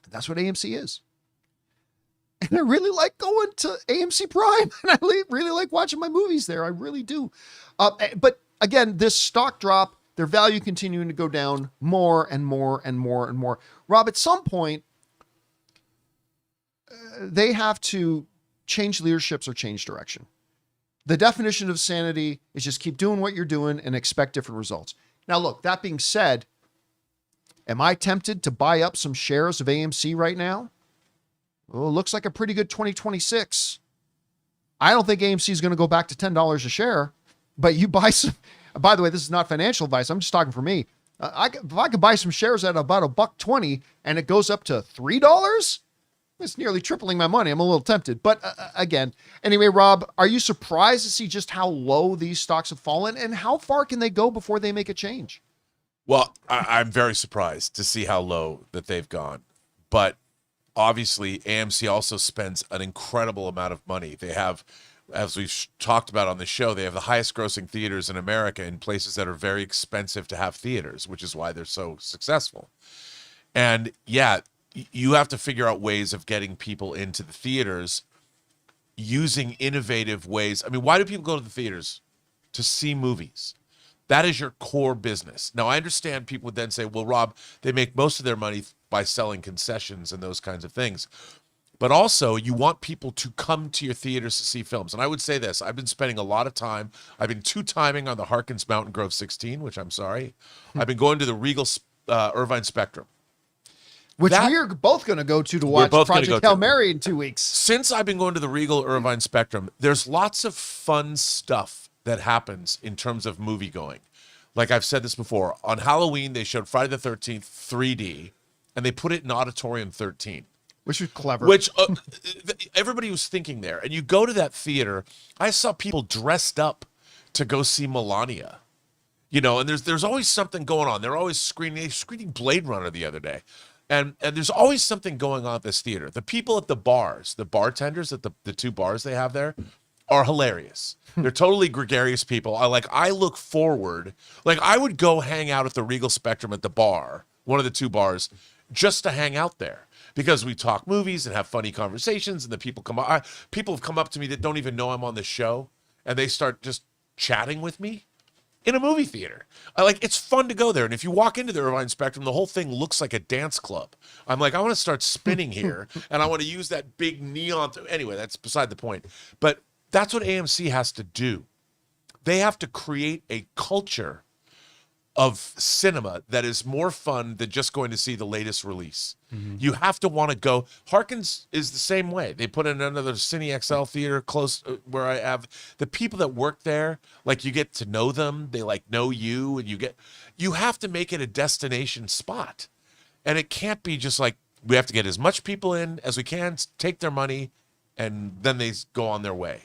That's what AMC is. And I really like going to AMC Prime, and I really like watching my movies there. I really do. But again, this stock drop, their value continuing to go down more and more and more and more. Rob, at some point, they have to change leaderships or change direction. The definition of sanity is just keep doing what you're doing and expect different results. Now, look, that being said, am I tempted to buy up some shares of AMC right now? Well, it looks like a pretty good 2026. I don't think AMC is going to go back to $10 a share, but you buy some. By the way, this is not financial advice. I'm just talking for me. If I could buy some shares at about $1.20 and it goes up to $3, it's nearly tripling my money. I'm a little tempted. But again, anyway, Rob, are you surprised to see just how low these stocks have fallen and how far can they go before they make a change? Well, I'm very surprised to see how low that they've gone. But obviously, AMC also spends an incredible amount of money. They have, as we've talked about on the show, they have the highest grossing theaters in America in places that are very expensive to have theaters, which is why they're so successful. And yeah, you have to figure out ways of getting people into the theaters using innovative ways. I mean, why do people go to the theaters? To see movies. That is your core business. Now, I understand people would then say, well, Rob, they make most of their money by selling concessions and those kinds of things. But also, you want people to come to your theaters to see films. And I would say this, I've been spending a lot of time. I've been two-timing on the Harkins Mountain Grove 16, which I'm sorry. I've been going to the Regal Irvine Spectrum. Which we're both going to go to watch Project Hail Mary in 2 weeks. Since I've been going to the Regal Irvine Spectrum, there's lots of fun stuff that happens in terms of movie going. Like I've said this before, on Halloween, they showed Friday the 13th 3D, and they put it in Auditorium 13. Which was clever. Which everybody was thinking there. And you go to that theater, I saw people dressed up to go see Melania. You know, and there's always something going on. They're always screening Blade Runner the other day. And there's always something going on at this theater. The people at the bars, the bartenders at the two bars they have there, are hilarious. They're totally gregarious people. I look forward. Like, I would go hang out at the Regal Spectrum at the bar, one of the two bars, just to hang out there. Because we talk movies and have funny conversations, and the people come up. People have come up to me that don't even know I'm on the show, and they start just chatting with me in a movie theater. It's fun to go there. And if you walk into the Irvine Spectrum, the whole thing looks like a dance club. I'm like, I want to start spinning here, and I want to use that big neon. Anyway, that's beside the point. But that's what AMC has to do. They have to create a culture of cinema that is more fun than just going to see the latest release. You have to want to go. Harkins is the same way. They put in another Cine XL theater close where I have the people that work there. Like, you get to know them. They know you, and you have to make it a destination spot. And it can't be just like, we have to get as much people in as we can, take their money, and then they go on their way.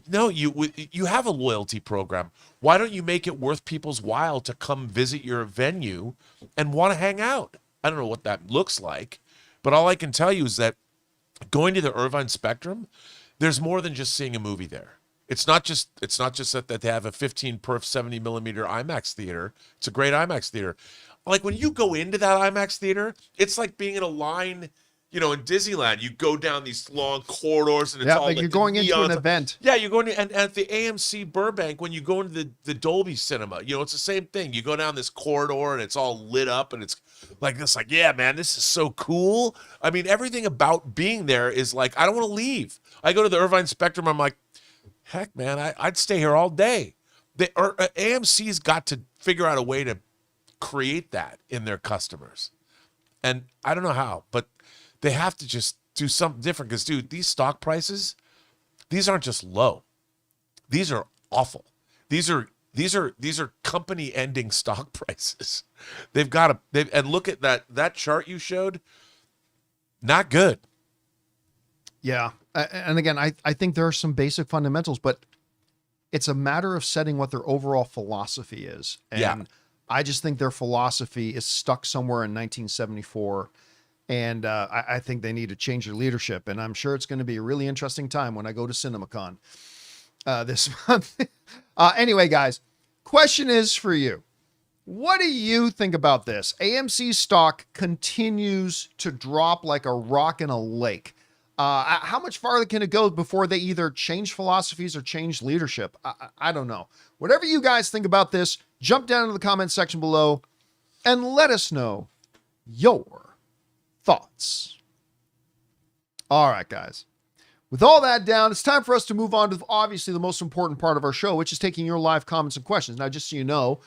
No, you have a loyalty program. Why don't you make it worth people's while to come visit your venue and want to hang out? I don't know what that looks like, but all I can tell you is that going to the Irvine Spectrum, there's more than just seeing a movie there. It's not just that they have a 15 perf 70 millimeter IMAX theater. It's a great IMAX theater. Like, when you go into that IMAX theater, it's like being in a line. In Disneyland, you go down these long corridors, and it's all like you're going into an event. Yeah, you're going to, and at the AMC Burbank, when you go into the Dolby Cinema, it's the same thing. You go down this corridor, and it's all lit up, and it's like this. Like, yeah, man, this is so cool. I mean, everything about being there is like, I don't want to leave. I go to the Irvine Spectrum, I'm like, heck, man, I'd stay here all day. AMC's got to figure out a way to create that in their customers, and I don't know how, but they have to just do something different, because, dude, these stock prices, these aren't just low. These are awful. These are company ending stock prices. They've got to, and look at that chart you showed. Not good. Yeah. And again, I think there are some basic fundamentals, but it's a matter of setting what their overall philosophy is. And I just think their philosophy is stuck somewhere in 1974. And I think they need to change their leadership. And I'm sure it's going to be a really interesting time when I go to CinemaCon this month. Anyway, guys, question is for you. What do you think about this? AMC stock continues to drop like a rock in a lake. How much farther can it go before they either change philosophies or change leadership? I don't know. Whatever you guys think about this, jump down into the comment section below and let us know your thoughts. All right, guys. With all that down, it's time for us to move on to obviously the most important part of our show, which is taking your live comments and questions. Now, just so you know,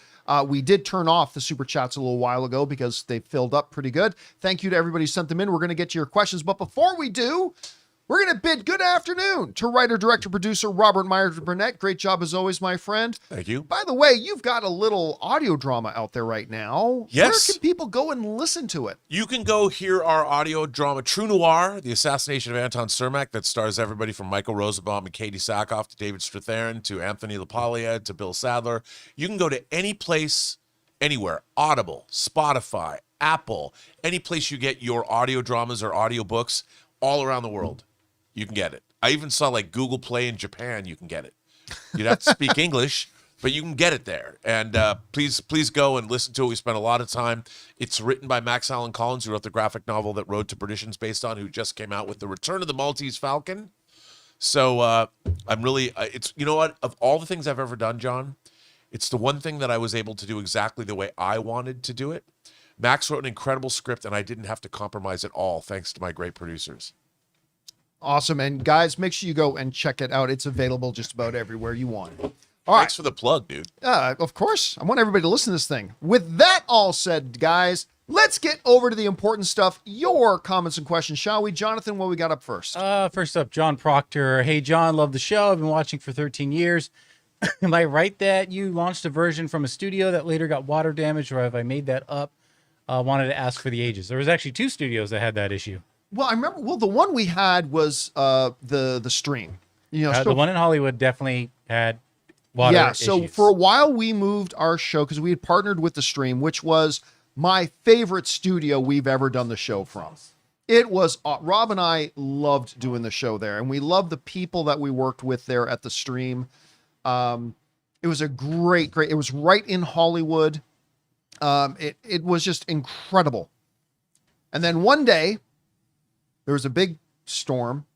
we did turn off the super chats a little while ago because they filled up pretty good. Thank you to everybody who sent them in. We're going to get to your questions. But before we do, we're going to bid good afternoon to writer, director, producer Robert Myers Burnett. Great job as always, my friend. Thank you. By the way, you've got a little audio drama out there right now. Yes. Where can people go and listen to it? You can go hear our audio drama, True Noir, the assassination of Anton Cermak, that stars everybody from Michael Rosenbaum and Katie Sackhoff to David Strathairn to Anthony LaPaglia to Bill Sadler. You can go to any place, anywhere, Audible, Spotify, Apple, any place you get your audio dramas or audiobooks all around the world. You can get it. I even saw like Google Play in Japan. You can get it. You'd have to speak English, but you can get it there. And please go and listen to it. We spent a lot of time. It's written by Max Allan Collins, who wrote the graphic novel that Road to Perdition's based on, who just came out with The Return of the Maltese Falcon. So I'm really, it's, you know what? Of all the things I've ever done, John, it's the one thing that I was able to do exactly the way I wanted to do it. Max wrote an incredible script, and I didn't have to compromise at all, thanks to my great producers. Awesome. And guys, make sure you go and check it out. It's available just about everywhere you want it. All right. Thanks for the plug, dude. Of course. I want everybody to listen to this thing. With that all said, guys, let's get over to the important stuff. Your comments and questions, shall we? Jonathan, what we got up first? First up, John Proctor. Hey, John, love the show. I've been watching for 13 years. Am I right that you launched a version from a studio that later got water damage, or have I made that up? Wanted to ask for the ages. There was actually 2 studios that had that issue. Well, I remember. Well, the one we had was the stream. You know, so, the one in Hollywood definitely had water issues. So for a while we moved our show because we had partnered with the stream, which was my favorite studio we've ever done the show from. It was Rob and I loved doing the show there, and we loved the people that we worked with there at the stream. It was a great. It was right in Hollywood. It was just incredible. And then one day, there was a big storm.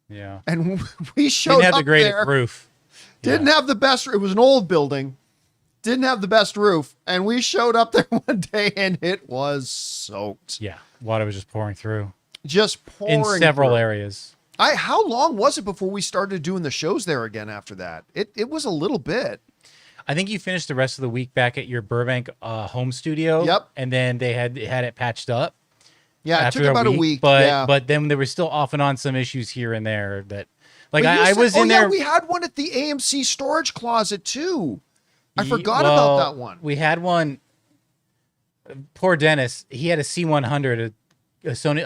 Yeah. And we showed Didn't have up the greatest there. roof. Didn't have the best. It was an old building. Didn't have the best roof. And we showed up there one day and it was soaked. Yeah. Water was just pouring through. Just pouring In several through. areas. How long was it before we started doing the shows there again after that? It was a little bit. I think you finished the rest of the week back at your Burbank home studio. Yep. And then they had it patched up. Yeah, it after took about a week. But yeah. but then there were still off and on some issues here and there that like But you I said- was in yeah, there. we had one at the AMC storage closet too. I Ye- forgot well, about that one. We had one. Poor Dennis. He had a C100, a Sony,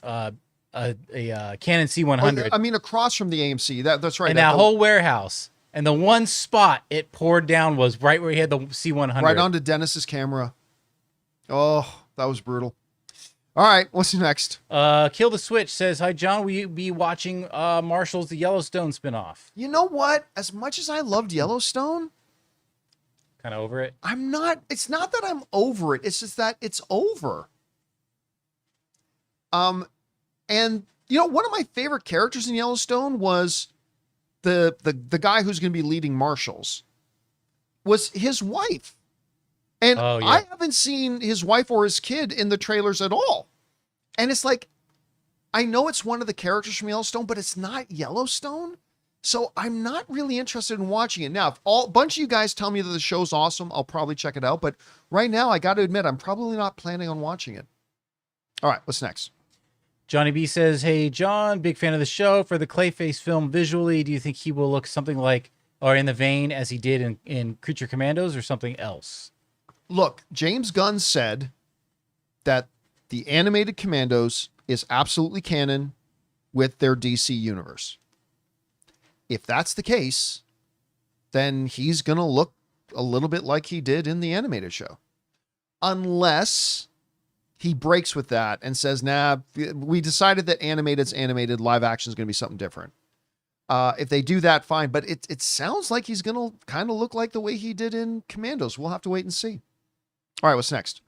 a Canon C100, I mean, across from the AMC. That's right. and at that the- whole warehouse. And the one spot it poured down was right where he had the C100. right onto Dennis's camera. Oh, that was brutal. All right, what's next? Kill the Switch says, "Hi John, will you be watching Marshall's The Yellowstone spinoff?" You know what? As much as I loved Yellowstone, Kind of over it. I'm not. It's not that I'm over it. It's just that it's over. And you know, one of my favorite characters in Yellowstone was the guy who's going to be leading Marshals. Was his wife. And Oh, yeah. I haven't seen his wife or his kid in the trailers at all. And it's like, I know it's one of the characters from Yellowstone, but it's not Yellowstone. So I'm not really interested in watching it. Now, if a bunch of you guys tell me that the show's awesome, I'll probably check it out. But right now, I got to admit, I'm probably not planning on watching it. All right, what's next? Johnny B says, "Hey John, big fan of the show. For the Clayface film, visually, do you think he will look something like or in the vein as he did in Creature Commandos or something else?" Look, James Gunn said that the animated Commandos is absolutely canon with their DC universe. If that's the case, then he's going to look a little bit like he did in the animated show. Unless he breaks with that and says, nah, we decided that animated's animated, live action is going to be something different. If they do that, fine. But it sounds like he's going to kind of look like the way he did in Commandos. We'll have to wait and see. All right, what's next?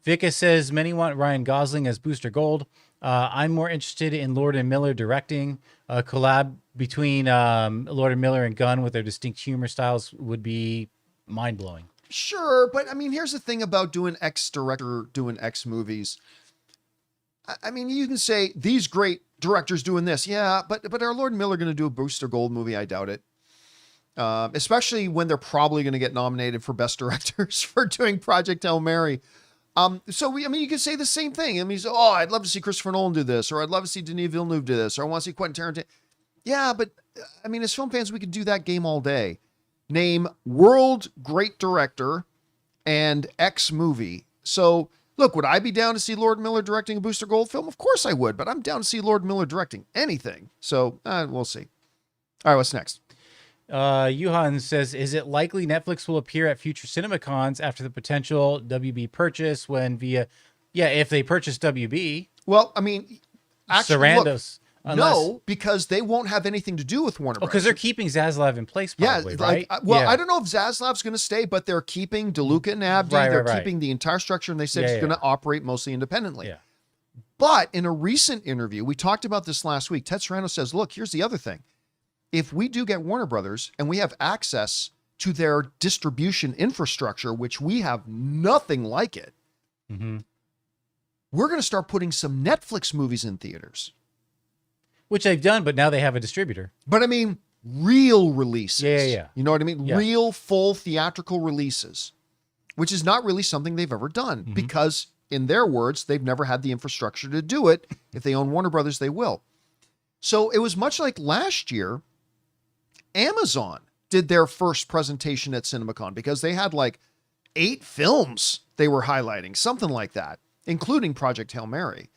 Vika says, "Many want Ryan Gosling as Booster Gold. I'm more interested in Lord and Miller directing. A collab between Lord and Miller and Gunn with their distinct humor styles would be mind-blowing." Sure, but I mean, here's the thing about doing X director doing X movies. I mean, you can say these great directors doing this, yeah, but are Lord and Miller going to do a Booster Gold movie? I doubt it. Especially when they're probably going to get nominated for Best Directors for doing Project Hail Mary. So you could say the same thing. I mean, I'd love to see Christopher Nolan do this, or I'd love to see Denis Villeneuve do this, or I want to see Quentin Tarantino. Yeah, but I mean, as film fans, we could do that game all day. Name world great director and X movie. So look, would I be down to see Lord Miller directing a Booster Gold film? Of course I would, but I'm down to see Lord Miller directing anything. So we'll see. All right, what's next? Yuhan says, "Is it likely Netflix will appear at future CinemaCons after the potential WB purchase if they purchase WB?" Well, I mean, actually, look, Sarandos. no, because they won't have anything to do with Warner Bros. Because they're keeping Zaslav in place, probably, right? I don't know if Zaslav's going to stay, but they're keeping DeLuca and Abdi. They're keeping the entire structure, and they said it's going to operate mostly independently. Yeah. But in a recent interview, we talked about this last week. Ted Sarandos says, look, here's the other thing. If we do get Warner Brothers and we have access to their distribution infrastructure, which we have nothing like it, we're going to start putting some Netflix movies in theaters. Which they've done, but now they have a distributor. But I mean, real releases. Yeah. You know what I mean? Yeah. Real, full theatrical releases, which is not really something they've ever done because, in their words, they've never had the infrastructure to do it. If they own Warner Brothers, they will. So it was much like last year, Amazon did their first presentation at CinemaCon because they had like 8 films they were highlighting, something like that, including Project Hail Mary.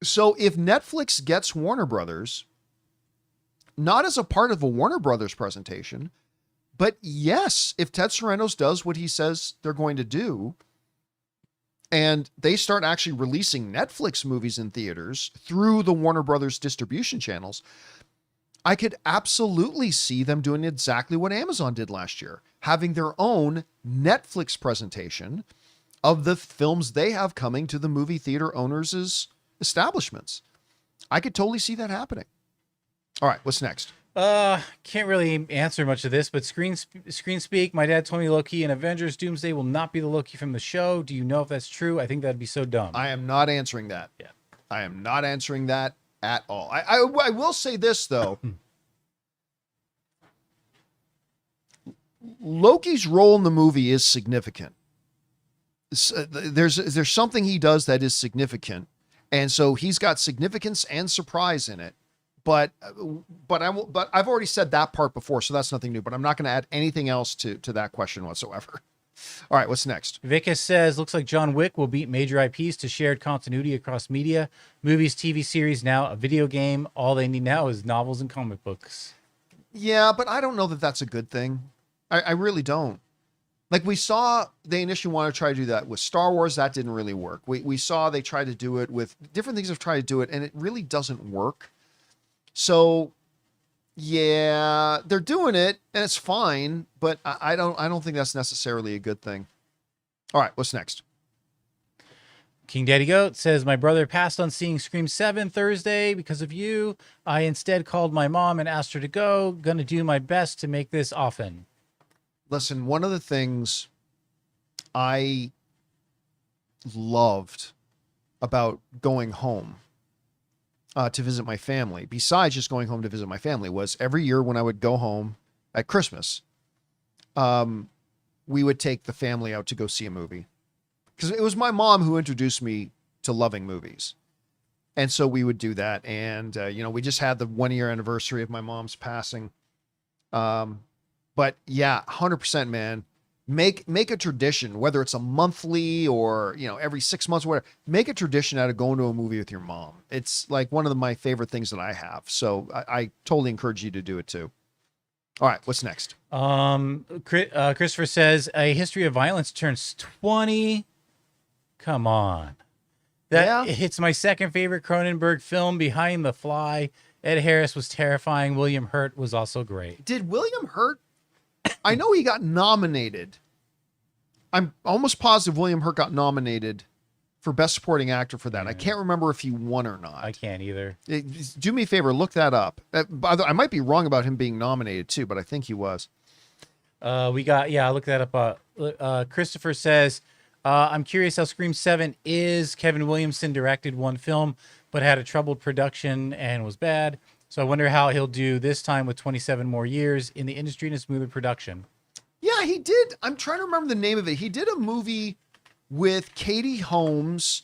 So if Netflix gets Warner Brothers, not as a part of a Warner Brothers presentation, but yes, if Ted Sarandos does what he says they're going to do, and they start actually releasing Netflix movies in theaters through the Warner Brothers distribution channels, I could absolutely see them doing exactly what Amazon did last year, having their own Netflix presentation of the films they have coming to the movie theater owners' establishments. I could totally see that happening. All right, what's next? Can't really answer much of this, but screen speak. My dad told me Loki in Avengers Doomsday will not be the Loki from the show. Do you know if that's true? I think that'd be so dumb. I am not answering that. Yeah. I am not answering that at all. I will say this though. Loki's role in the movie is significant. There's something he does that is significant, and so he's got significance and surprise in it. But I've already said that part before, so that's nothing new. But I'm not going to add anything else to that question whatsoever. All right, what's next? Vikas says, looks like John Wick will beat major IPs to shared continuity across media, movies, TV series, now a video game. All they need now is novels and comic books. Yeah, but I don't know that that's a good thing. I really don't. Like we saw, they initially wanted to try to do that with Star Wars. That didn't really work. We saw they tried to do it with different things. Have tried to do it, and it really doesn't work. So, yeah, they're doing it, and it's fine. But I don't think that's necessarily a good thing. All right, what's next? King Daddy Goat says, my brother passed on seeing Scream 7 Thursday because of you. I instead called my mom and asked her to go. Gonna do my best to make this often. Listen, one of the things I loved about going home to visit my family, besides just going home to visit my family, was every year when I would go home at Christmas, we would take the family out to go see a movie. Because it was my mom who introduced me to loving movies. And so we would do that. And, we just had the 1-year anniversary of my mom's passing. But yeah, 100%, man. Make a tradition, whether it's a monthly or, every 6 months or whatever. Make a tradition out of going to a movie with your mom. It's like one of my favorite things that I have. So I totally encourage you to do it too. All right, what's next? Christopher says, A History of Violence turns 20. Come on. It's my second favorite Cronenberg film behind The Fly. Ed Harris was terrifying. William Hurt was also great. Did William Hurt? I know he got nominated. I'm almost positive William Hurt got nominated for Best Supporting Actor for that. Yeah. I can't remember if he won or not. I can't either. Do me a favor, look that up. I might be wrong about him being nominated too, but I think he was. I looked that up. Christopher says, I'm curious how Scream 7 is. Kevin Williamson directed one film, but had a troubled production and was bad. So I wonder how he'll do this time with 27 more years in the industry and a smoother production. Yeah, he did. I'm trying to remember the name of it. He did a movie with Katie Holmes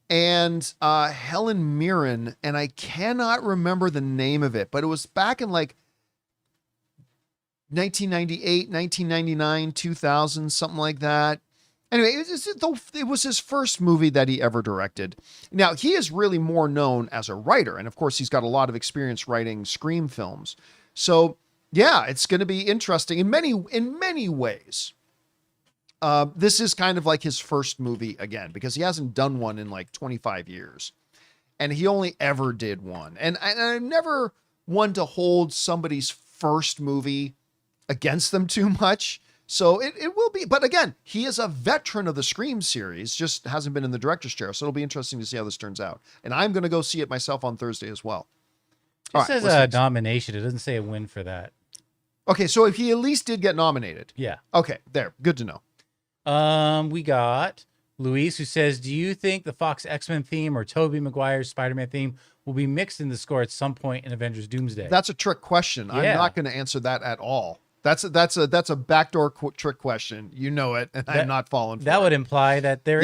and Helen Mirren, and I cannot remember the name of it, but it was back in like 1998, 1999, 2000, something like that. Anyway, it was his first movie that he ever directed. Now, he is really more known as a writer, and of course, he's got a lot of experience writing Scream films. So, yeah, it's going to be interesting in many ways. This is kind of like his first movie again, because he hasn't done one in like 25 years. And he only ever did one. And I'm never one to hold somebody's first movie against them too much. So it will be, but again, he is a veteran of the Scream series, just hasn't been in the director's chair. So it'll be interesting to see how this turns out. And I'm going to go see it myself on Thursday as well. It says a nomination. It doesn't say a win for that. Okay, so if he at least did get nominated. Yeah. Okay, there. Good to know. We got Luis, who says, do you think the Fox X-Men theme or Tobey Maguire's Spider-Man theme will be mixed in the score at some point in Avengers Doomsday? That's a trick question. Yeah. I'm not going to answer that at all. That's a backdoor trick question. You know it, and I'm not falling for that. It. Would imply that they're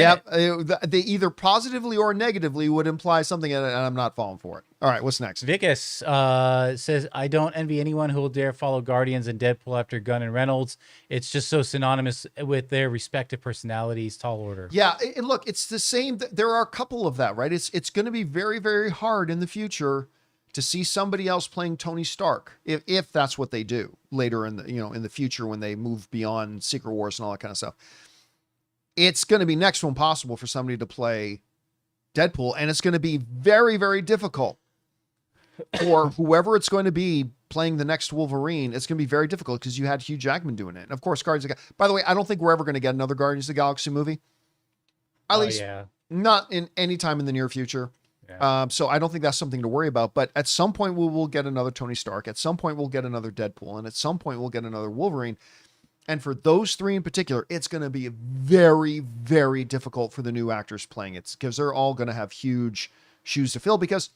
they either positively or negatively would imply something, and I'm not falling for it. All right, what's next? Vikas says, I don't envy anyone who will dare follow Guardians and Deadpool after Gunn and Reynolds. It's just so synonymous with their respective personalities. Tall order. Yeah, look, it's the same. There are a couple of that, right? It's going to be very, very hard in the future to see somebody else playing Tony Stark, if that's what they do later in the future when they move beyond Secret Wars and all that kind of stuff. It's going to be next to impossible for somebody to play Deadpool, and it's going to be very, very difficult for whoever it's going to be playing the next Wolverine. It's going to be very difficult because you had Hugh Jackman doing it. And of course, Guardians of the Galaxy. By the way, I don't think we're ever going to get another Guardians of the Galaxy movie. At least not in any time in the near future. Yeah. So I don't think that's something to worry about. But at some point, we will get another Tony Stark. At some point, we'll get another Deadpool. And at some point, we'll get another Wolverine. And for those three in particular, it's going to be very, very difficult for the new actors playing it, because they're all going to have huge shoes to fill. Because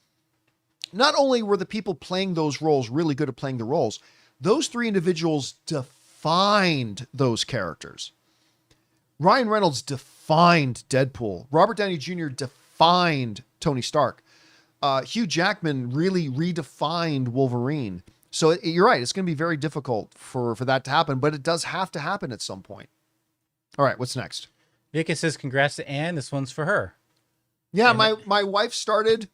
not only were the people playing those roles really good at playing the roles, those three individuals defined those characters. Ryan Reynolds defined Deadpool. Robert Downey Jr. defined Tony Stark. Hugh Jackman really redefined Wolverine. So you're right. It's going to be very difficult for that to happen, but it does have to happen at some point. All right. What's next? Vika says, congrats to Anne. This one's for her. Yeah. My wife, Dr.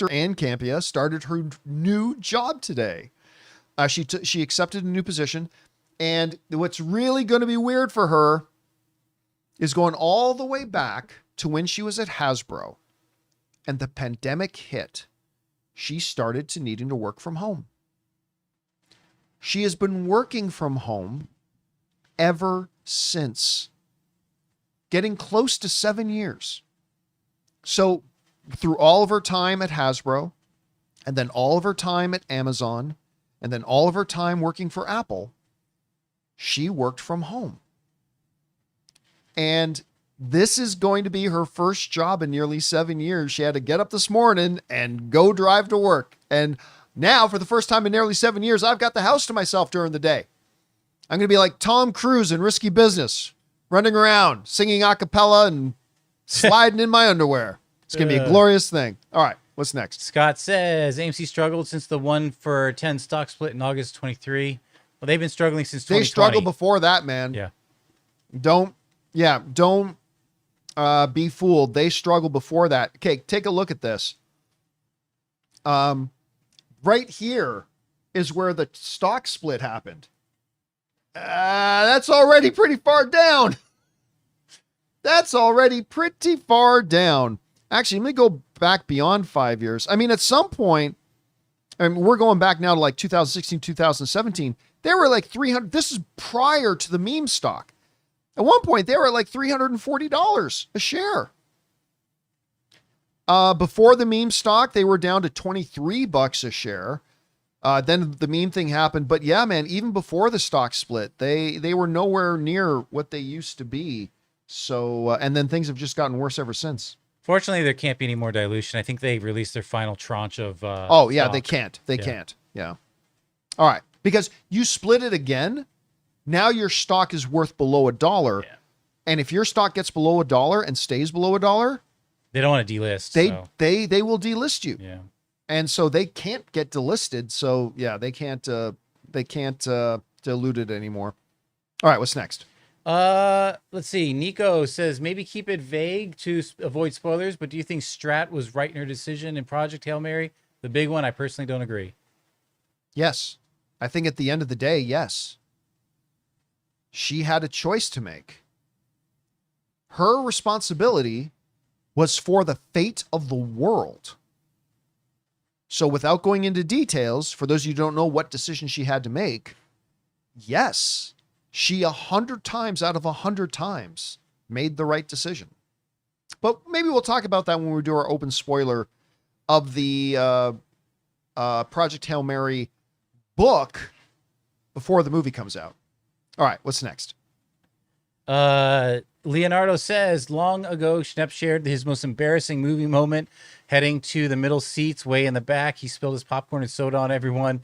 Ann Campea, started her new job today. She accepted a new position. And what's really going to be weird for her is going all the way back to when she was at Hasbro and the pandemic hit. She started to needing to work from home. She has been working from home ever since, getting close to 7 years. So through all of her time at Hasbro, and then all of her time at Amazon, and then all of her time working for Apple, she worked from home. And this is going to be her first job in nearly 7 years. She had to get up this morning and go drive to work. And now, for the first time in nearly 7 years, I've got the house to myself during the day. I'm going to be like Tom Cruise in Risky Business, running around, singing a cappella and sliding in my underwear. It's going to be a glorious thing. All right, what's next? Scott says, AMC struggled since the 1-for-10 stock split in August 23. Well, they've been struggling since 2020. They struggled before that, man. Yeah. Don't be fooled. They struggled before that. Okay, take a look at this. Right here is where the stock split happened. That's already pretty far down. That's already pretty far down. Actually, let me go back beyond 5 years. I mean, at some point, we're going back now to like 2016, 2017. They were like 300. This is prior to the meme stock. At one point, they were at like $340 a share. Before the meme stock, they were down to $23 a share. Then the meme thing happened. But yeah, man, even before the stock split, they were nowhere near what they used to be. So, and then things have just gotten worse ever since. Fortunately, there can't be any more dilution. I think they released their final tranche of oh, yeah, stock. they can't. They can't. Yeah. All right. Because you split it again. Now your stock is worth below $1. Yeah. And if your stock gets below $1 and stays below $1, They don't want to delist. they will delist you. Yeah. And so they can't get delisted. So yeah, they can't dilute it anymore. All right, what's next? Let's see. Nico says, maybe keep it vague to avoid spoilers, but do you think Strat was right in her decision in Project Hail Mary? The big one, I personally don't agree. Yes. I think at the end of the day, yes. She had a choice to make. Her responsibility was for the fate of the world. So without going into details, for those of you who don't know what decision she had to make, yes, she 100 times out of 100 times made the right decision. But maybe we'll talk about that when we do our open spoiler of the Project Hail Mary book before the movie comes out. All right, what's next? Leonardo says, long ago, Schnepp shared his most embarrassing movie moment heading to the middle seats way in the back. He spilled his popcorn and soda on everyone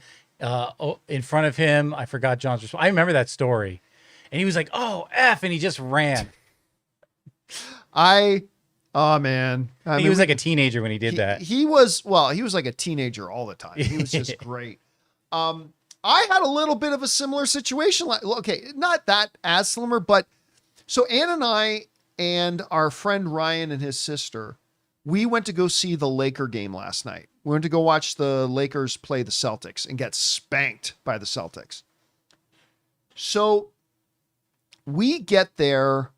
in front of him. I forgot John's response. I remember that story. And he was like, oh, F, and he just ran. Oh, man. He was like a teenager when he did that. He was like a teenager all the time. He was just great. I had a little bit of a similar situation. Okay, not that as similar, but so Ann and I and our friend Ryan and his sister, we went to go see the Laker game last night. We went to go watch the Lakers play the Celtics and get spanked by the Celtics. So we get there,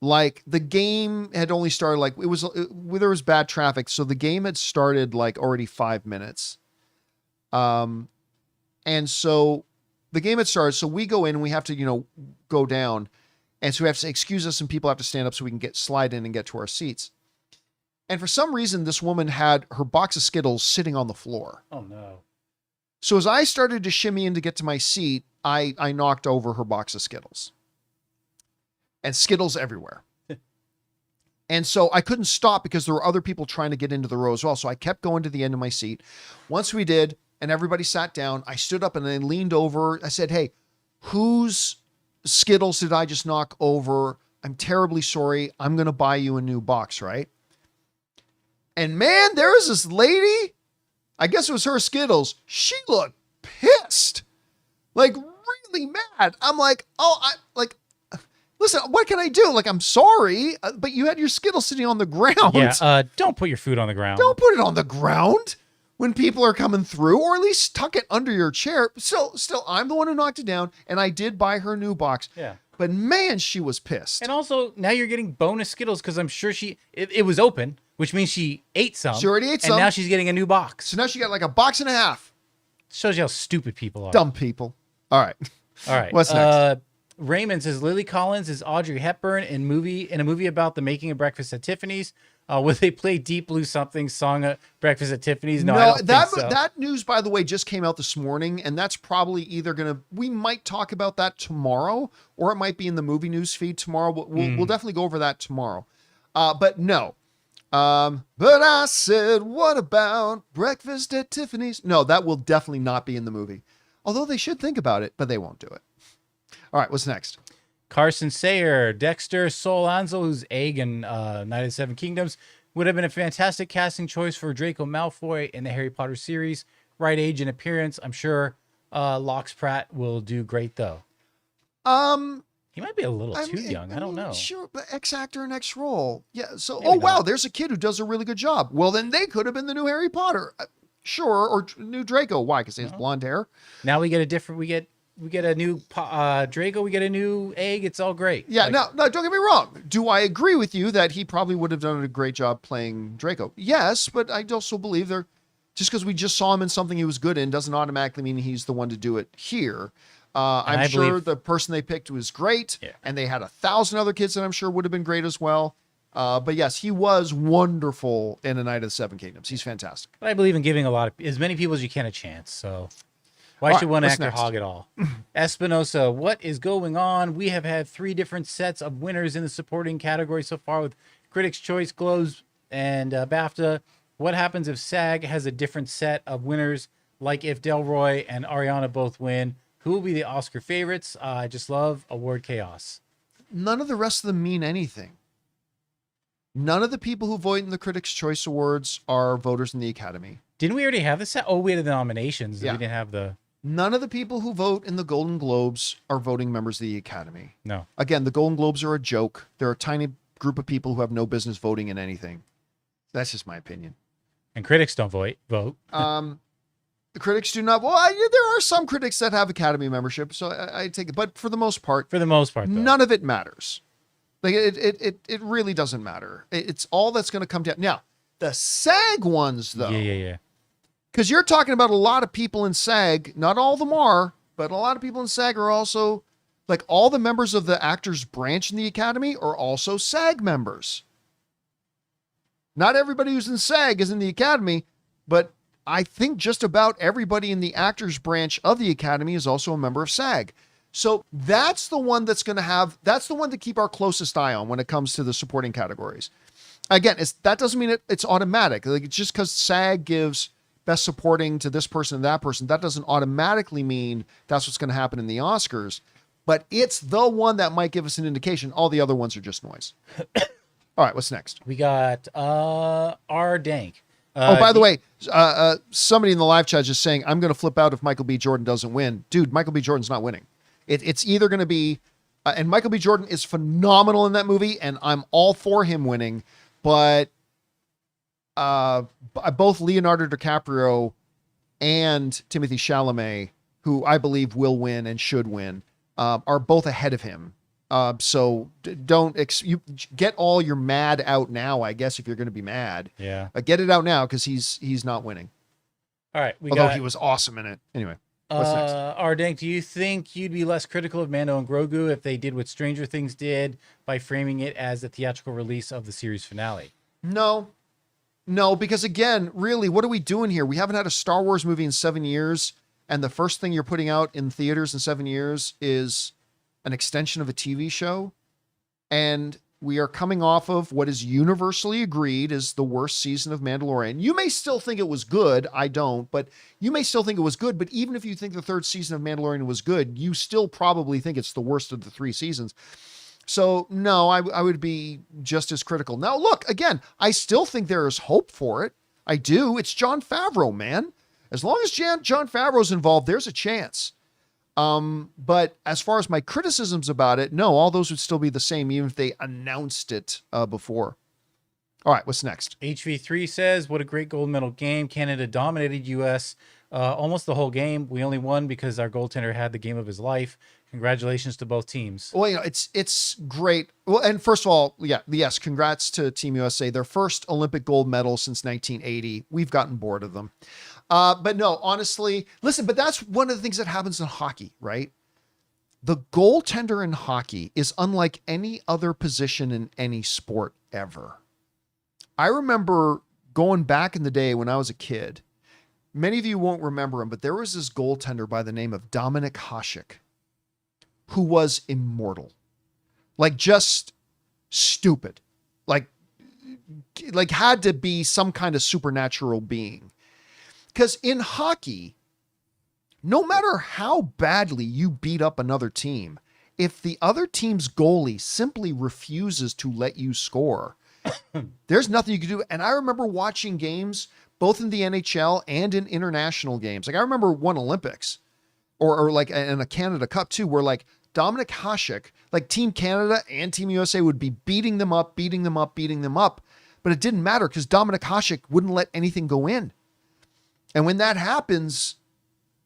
like the game had only started, like there was bad traffic. So the game had started like already 5 minutes. And so the game had started. So we go in and we have to, go down. And so we have to excuse us and people have to stand up so we can slide in and get to our seats. And for some reason, this woman had her box of Skittles sitting on the floor. Oh no. So as I started to shimmy in to get to my seat, I knocked over her box of Skittles. And Skittles everywhere. And so I couldn't stop because there were other people trying to get into the row as well. So I kept going to the end of my seat. Once we did, and everybody sat down, I stood up and I leaned over. I said, hey, whose Skittles did I just knock over? I'm terribly sorry. I'm going to buy you a new box, right? And man, there was this lady, I guess it was her Skittles. She looked pissed, like really mad. I'm like, listen, what can I do? Like, I'm sorry, but you had your Skittles sitting on the ground. Yeah, don't put your food on the ground. Don't put it on the ground when people are coming through, or at least tuck it under your chair. Still, I'm the one who knocked it down, and I did buy her a new box. Yeah. But man, she was pissed. And also, now you're getting bonus Skittles because I'm sure it was open, which means she ate some. She already ate some. And now she's getting a new box. So now she got like a box and a half. Shows you how stupid people are. Dumb people. All right. All right. What's next? Raymond says Lily Collins is Audrey Hepburn in a movie about the making of Breakfast at Tiffany's. Will they play Deep Blue Something song at Breakfast at Tiffany's? No, I don't think so. That news, by the way, just came out this morning, and that's probably either we might talk about that tomorrow, or it might be in the movie news feed tomorrow. We'll definitely go over that tomorrow. But no. But I said, what about Breakfast at Tiffany's? No, that will definitely not be in the movie. Although they should think about it, but they won't do it. All right, what's next? Carson Sayer, Dexter Solanzo, who's Egg in Night of the Seven Kingdoms, would have been a fantastic casting choice for Draco Malfoy in the Harry Potter series. Right age and appearance. I'm sure Lox Pratt will do great, though. He might be a little too young. I don't know. Sure, but X-actor and X-role. Yeah, so, wow, there's a kid who does a really good job. Well, then they could have been the new Harry Potter. Sure, or new Draco. Why? Because he has blonde hair. Now we get a new Draco. We get a new Egg. It's all great. Yeah, no, don't get me wrong. Do I agree with you that he probably would have done a great job playing Draco? Yes, but I also believe just because we just saw him in something he was good in doesn't automatically mean he's the one to do it here. I'm sure the person they picked was great, and they had 1,000 other kids that I'm sure would have been great as well. But yes, he was wonderful in A Night of the Seven Kingdoms. He's fantastic. But I believe in giving as many people as you can a chance. So why should one actor hog it all? Espinosa, what is going on? We have had 3 different sets of winners in the supporting category so far with Critics' Choice, Globes, and BAFTA. What happens if SAG has a different set of winners, like if Delroy and Ariana both win? Who will be the Oscar favorites? I just love award chaos. None of the rest of them mean anything. None of the people who vote in the Critics' Choice Awards are voters in the Academy. Didn't we already have the set? Oh, we had the nominations. Yeah. We didn't have the... None of the people who vote in the Golden Globes are voting members of the Academy. No. Again, the Golden Globes are a joke. They're a tiny group of people who have no business voting in anything. That's just my opinion. And critics don't vote. The critics do not. Well, there are some critics that have Academy membership, so I take it. But for the most part, though, none of it matters. Like it really doesn't matter. It's all that's going to come down. Now, the SAG ones, though. Yeah. Because you're talking about a lot of people in SAG. Not all of them are, but a lot of people in SAG are also, like, all the members of the actors branch in the Academy are also SAG members. Not everybody who's in SAG is in the Academy, but I think just about everybody in the actors branch of the Academy is also a member of SAG. So that's the one that's the one to keep our closest eye on when it comes to the supporting categories. Again, that doesn't mean it's automatic. Like, it's just because SAG gives best supporting to this person and that person, that doesn't automatically mean that's what's going to happen in the Oscars. But it's the one that might give us an indication. All the other ones are just noise. All right, what's next? We got R. Dank. By the way, somebody in the live chat is just saying, I'm going to flip out if Michael B. Jordan doesn't win. Dude, Michael B. Jordan's not winning. It's either going to be, and Michael B. Jordan is phenomenal in that movie, and I'm all for him winning, but both Leonardo DiCaprio and Timothée Chalamet, who I believe will win and should win, are both ahead of him. So you get all your mad out now, I guess, if you're going to be mad. Yeah. Get it out now because he's not winning. All right. Although he was awesome in it. Anyway. What's next? Ardank, do you think you'd be less critical of Mando and Grogu if they did what Stranger Things did by framing it as the theatrical release of the series finale? No. No, because again, really, what are we doing here? We haven't had a Star Wars movie in 7 years, and the first thing you're putting out in theaters in 7 years is an extension of a TV show. And we are coming off of what is universally agreed is the worst season of Mandalorian. You may still think it was good. I don't, but you may still think it was good. But even if you think the third season of Mandalorian was good, you still probably think it's the worst of the 3 seasons. So no, I would be just as critical. Now, look, again, I still think there is hope for it. I do. It's John Favreau, man. As long as John Favreau's involved, there's a chance. But as far as my criticisms about it, no, all those would still be the same, even if they announced it before. All right, what's next? HV3 says, what a great gold medal game. Canada dominated U.S. Almost the whole game. We only won because our goaltender had the game of his life. Congratulations to both teams. Well, you know, it's great. Well, and first of all, yes, congrats to Team USA. Their first Olympic gold medal since 1980. We've gotten bored of them. But no, honestly, listen, but that's one of the things that happens in hockey, right? The goaltender in hockey is unlike any other position in any sport ever. I remember going back in the day when I was a kid. Many of you won't remember him, but there was this goaltender by the name of Dominik Hasek, who was immortal, like just stupid, like had to be some kind of supernatural being. Because in hockey, no matter how badly you beat up another team, if the other team's goalie simply refuses to let you score, there's nothing you can do. And I remember watching games both in the NHL and in international games. Like I remember one Olympics or like in a Canada Cup too, where like Dominik Hasek, like Team Canada and Team USA would be beating them up. But it didn't matter because Dominik Hasek wouldn't let anything go in. And when that happens,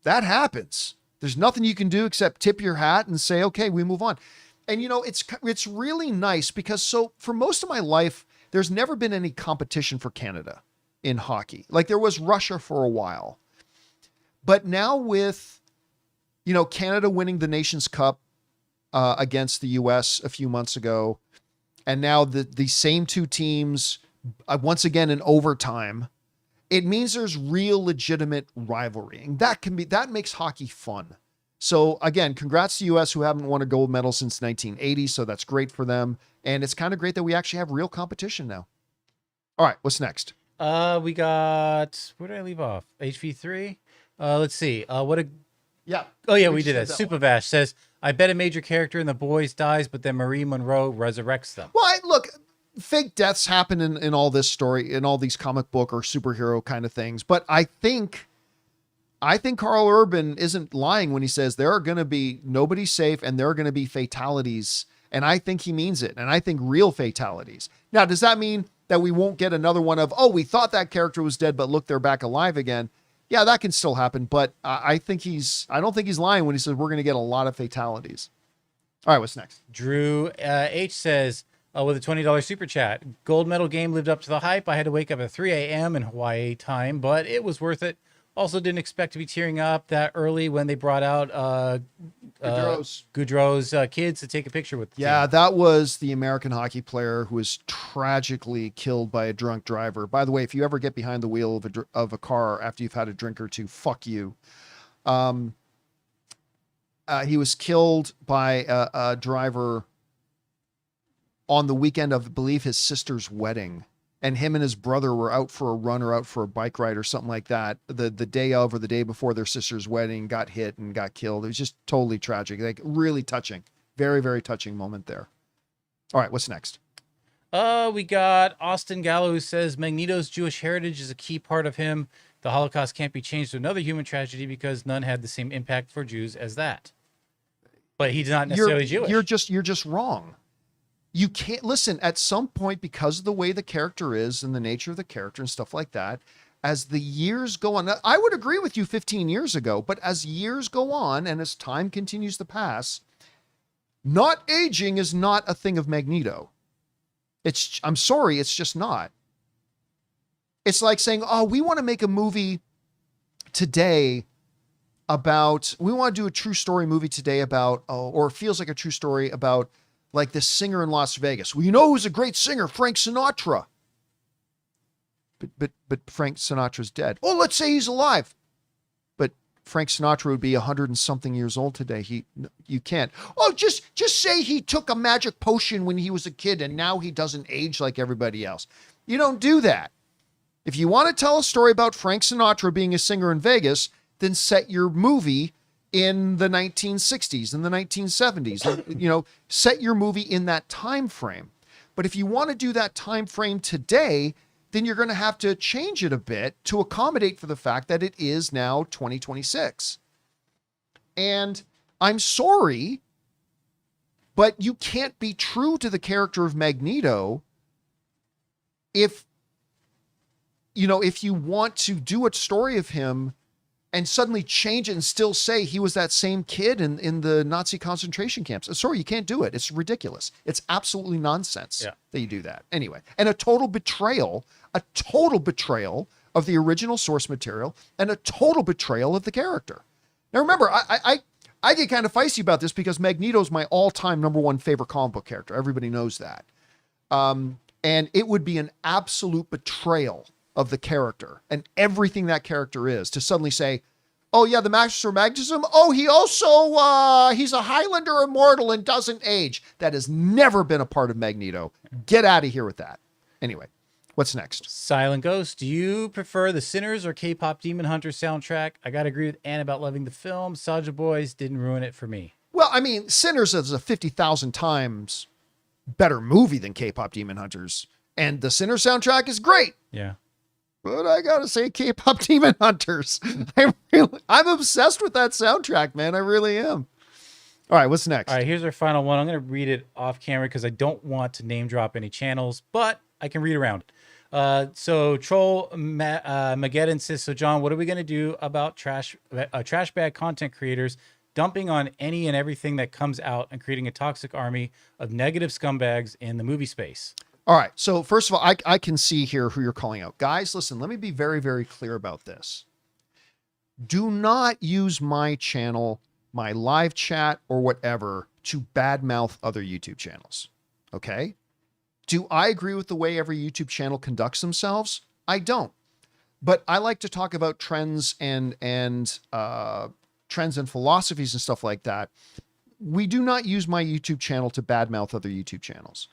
that happens. There's nothing you can do except tip your hat and say, okay, we move on. And, you know, it's really nice because so for most of my life, there's never been any competition for Canada in hockey. Like there was Russia for a while. But now with, you know, Canada winning the Nations Cup against the US a few months ago, and now the same two teams, once again in overtime, it means there's real legitimate rivalry. And that makes hockey fun. So again, congrats to US who haven't won a gold medal since 1980. So that's great for them. And it's kind of great that we actually have real competition now. All right, what's next? We got, where did I leave off? HV3. Let's see. Yeah. Oh yeah, we did that. that one. Supervash says, I bet a major character in The Boys dies, but then Marie Monroe resurrects them. Well, look, fake deaths happen in all this story, in all these comic book or superhero kind of things. But I think Karl Urban isn't lying when he says there are going to be nobody safe and there are going to be fatalities. And I think he means it. And I think real fatalities. Now, does that mean that we won't get another one of, oh, we thought that character was dead, but look, they're back alive again? Yeah, that can still happen. But I don't think he's lying when he says we're going to get a lot of fatalities. All right, what's next? Drew H says, with a $20 super chat, gold medal game lived up to the hype. I had to wake up at 3 a.m. in Hawaii time, but it was worth it. Also didn't expect to be tearing up that early when they brought out Goudreau's kids to take a picture with the Yeah, team. that was the American hockey player who was tragically killed by a drunk driver. By the way, if you ever get behind the wheel of a car after you've had a drink or two, fuck you. He was killed by a driver on the weekend of, I believe, his sister's wedding. And him and his brother were out for a run or out for a bike ride or something like that. The day of or the day before their sister's wedding, got hit and got killed. It was just totally tragic. Like really touching. Very, very touching moment there. All right, what's next? We got Austin Gallo who says Magneto's Jewish heritage is a key part of him. The Holocaust can't be changed to another human tragedy because none had the same impact for Jews as that. But he's not necessarily Jewish. You're just wrong. You can't listen at some point because of the way the character is and the nature of the character and stuff like that. As the years go on, I would agree with you 15 years ago, but as years go on and as time continues to pass, not aging is not a thing of Magneto. I'm sorry, it's just not. It's like saying, oh, we want to make a movie today about, we want to do a true story movie today about, or it feels like a true story about like this singer in Las Vegas. Well, you know who's a great singer? Frank Sinatra. but Frank Sinatra's dead. Oh, let's say he's alive. But Frank Sinatra would be 100 and something years old today. You can't. Oh, just say he took a magic potion when he was a kid and now he doesn't age like everybody else. You don't do that. If you want to tell a story about Frank Sinatra being a singer in Vegas, then set your movie in the 1960s and the 1970s. And, set your movie in that time frame. But if you want to do that time frame today, then you're going to have to change it a bit to accommodate for the fact that it is now 2026. And I'm sorry, but you can't be true to the character of Magneto if you want to do a story of him and suddenly change it and still say he was that same kid in the Nazi concentration camps. Sorry, you can't do it. It's ridiculous. It's absolutely nonsense that you do that. Anyway, and a total betrayal of the original source material and a total betrayal of the character. Now remember, I get kind of feisty about this because Magneto's my all-time number one favorite comic book character. Everybody knows that. And it would be an absolute betrayal of the character and everything that character is to suddenly say, oh yeah, the Master of Magnetism. Oh, he also, he's a Highlander immortal and doesn't age. That has never been a part of Magneto. Get out of here with that. Anyway, what's next? Silent Ghost, do you prefer the Sinners or K-pop Demon Hunter soundtrack? I got to agree with Ann about loving the film. Soulja Boys didn't ruin it for me. Well, I mean, Sinners is a 50,000 times better movie than K-pop Demon Hunters. And the Sinners soundtrack is great. Yeah. But I gotta say, K-pop Demon Hunters. I'm obsessed with that soundtrack, man. I really am. All right, what's next? All right, here's our final one. I'm going to read it off camera because I don't want to name drop any channels, but I can read around it. So Troll Mageddon says, so John, what are we going to do about trash bag content creators dumping on any and everything that comes out and creating a toxic army of negative scumbags in the movie space? All right. So first of all, I can see here who you're calling out. Guys, listen, let me be very, very clear about this. Do not use my channel, my live chat, or whatever to badmouth other YouTube channels. Okay? Do I agree with the way every YouTube channel conducts themselves? I don't. But I like to talk about trends and philosophies and stuff like that. We do not use my YouTube channel to badmouth other YouTube channels.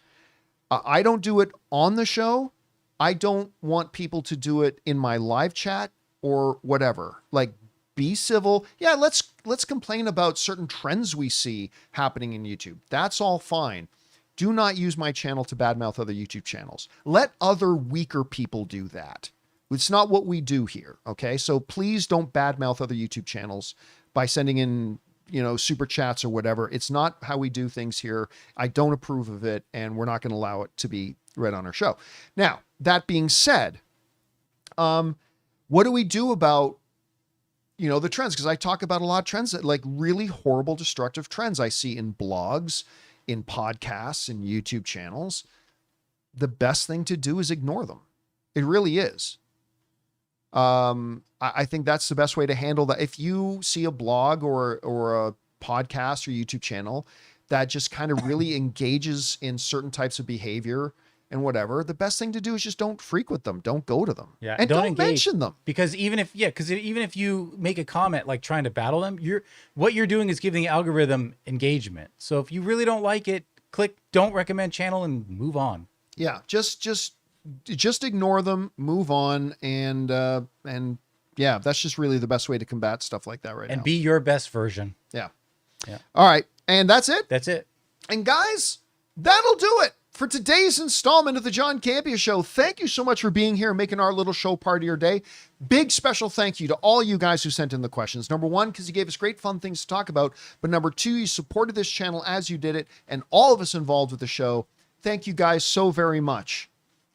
I don't do it on the show. I don't want people to do it in my live chat or whatever. Like, be civil. Yeah, let's complain about certain trends we see happening in YouTube. That's all fine. Do not use my channel to badmouth other YouTube channels. Let other weaker people do that. It's not what we do here, okay? So please don't badmouth other YouTube channels by sending in super chats or whatever. It's not how we do things here. I don't approve of it, and we're not going to allow it to be read on our show. Now, that being said, what do we do about, the trends? Because I talk about a lot of trends that like really horrible, destructive trends I see in blogs, in podcasts, and YouTube channels. The best thing to do is ignore them. It really is. I think that's the best way to handle that. If you see a blog or a podcast or YouTube channel that just kind of really engages in certain types of behavior and whatever, the best thing to do is just don't frequent them. Don't go to them. Yeah, and don't engage, mention them. Because even if you make a comment like trying to battle them, what you're doing is giving the algorithm engagement. So if you really don't like it, click don't recommend channel and move on. Yeah, just ignore them, move on, and yeah, that's just really the best way to combat stuff like that right now. And be your best version. Yeah. All right, and that's it. That's it. And guys, that'll do it for today's installment of the John Campea Show. Thank you so much for being here and making our little show part of your day. Big special thank you to all you guys who sent in the questions. Number one, because you gave us great fun things to talk about. But number two, you supported this channel as you did it, and all of us involved with the show. Thank you guys so very much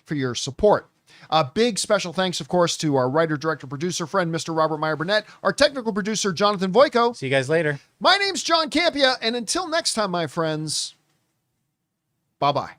for your support. A big special thanks, of course, to our writer, director, producer friend, Mr. Robert Meyer Burnett, our technical producer, Jonathan Voico. See you guys later. My name's John Campea, and until next time, my friends, bye-bye.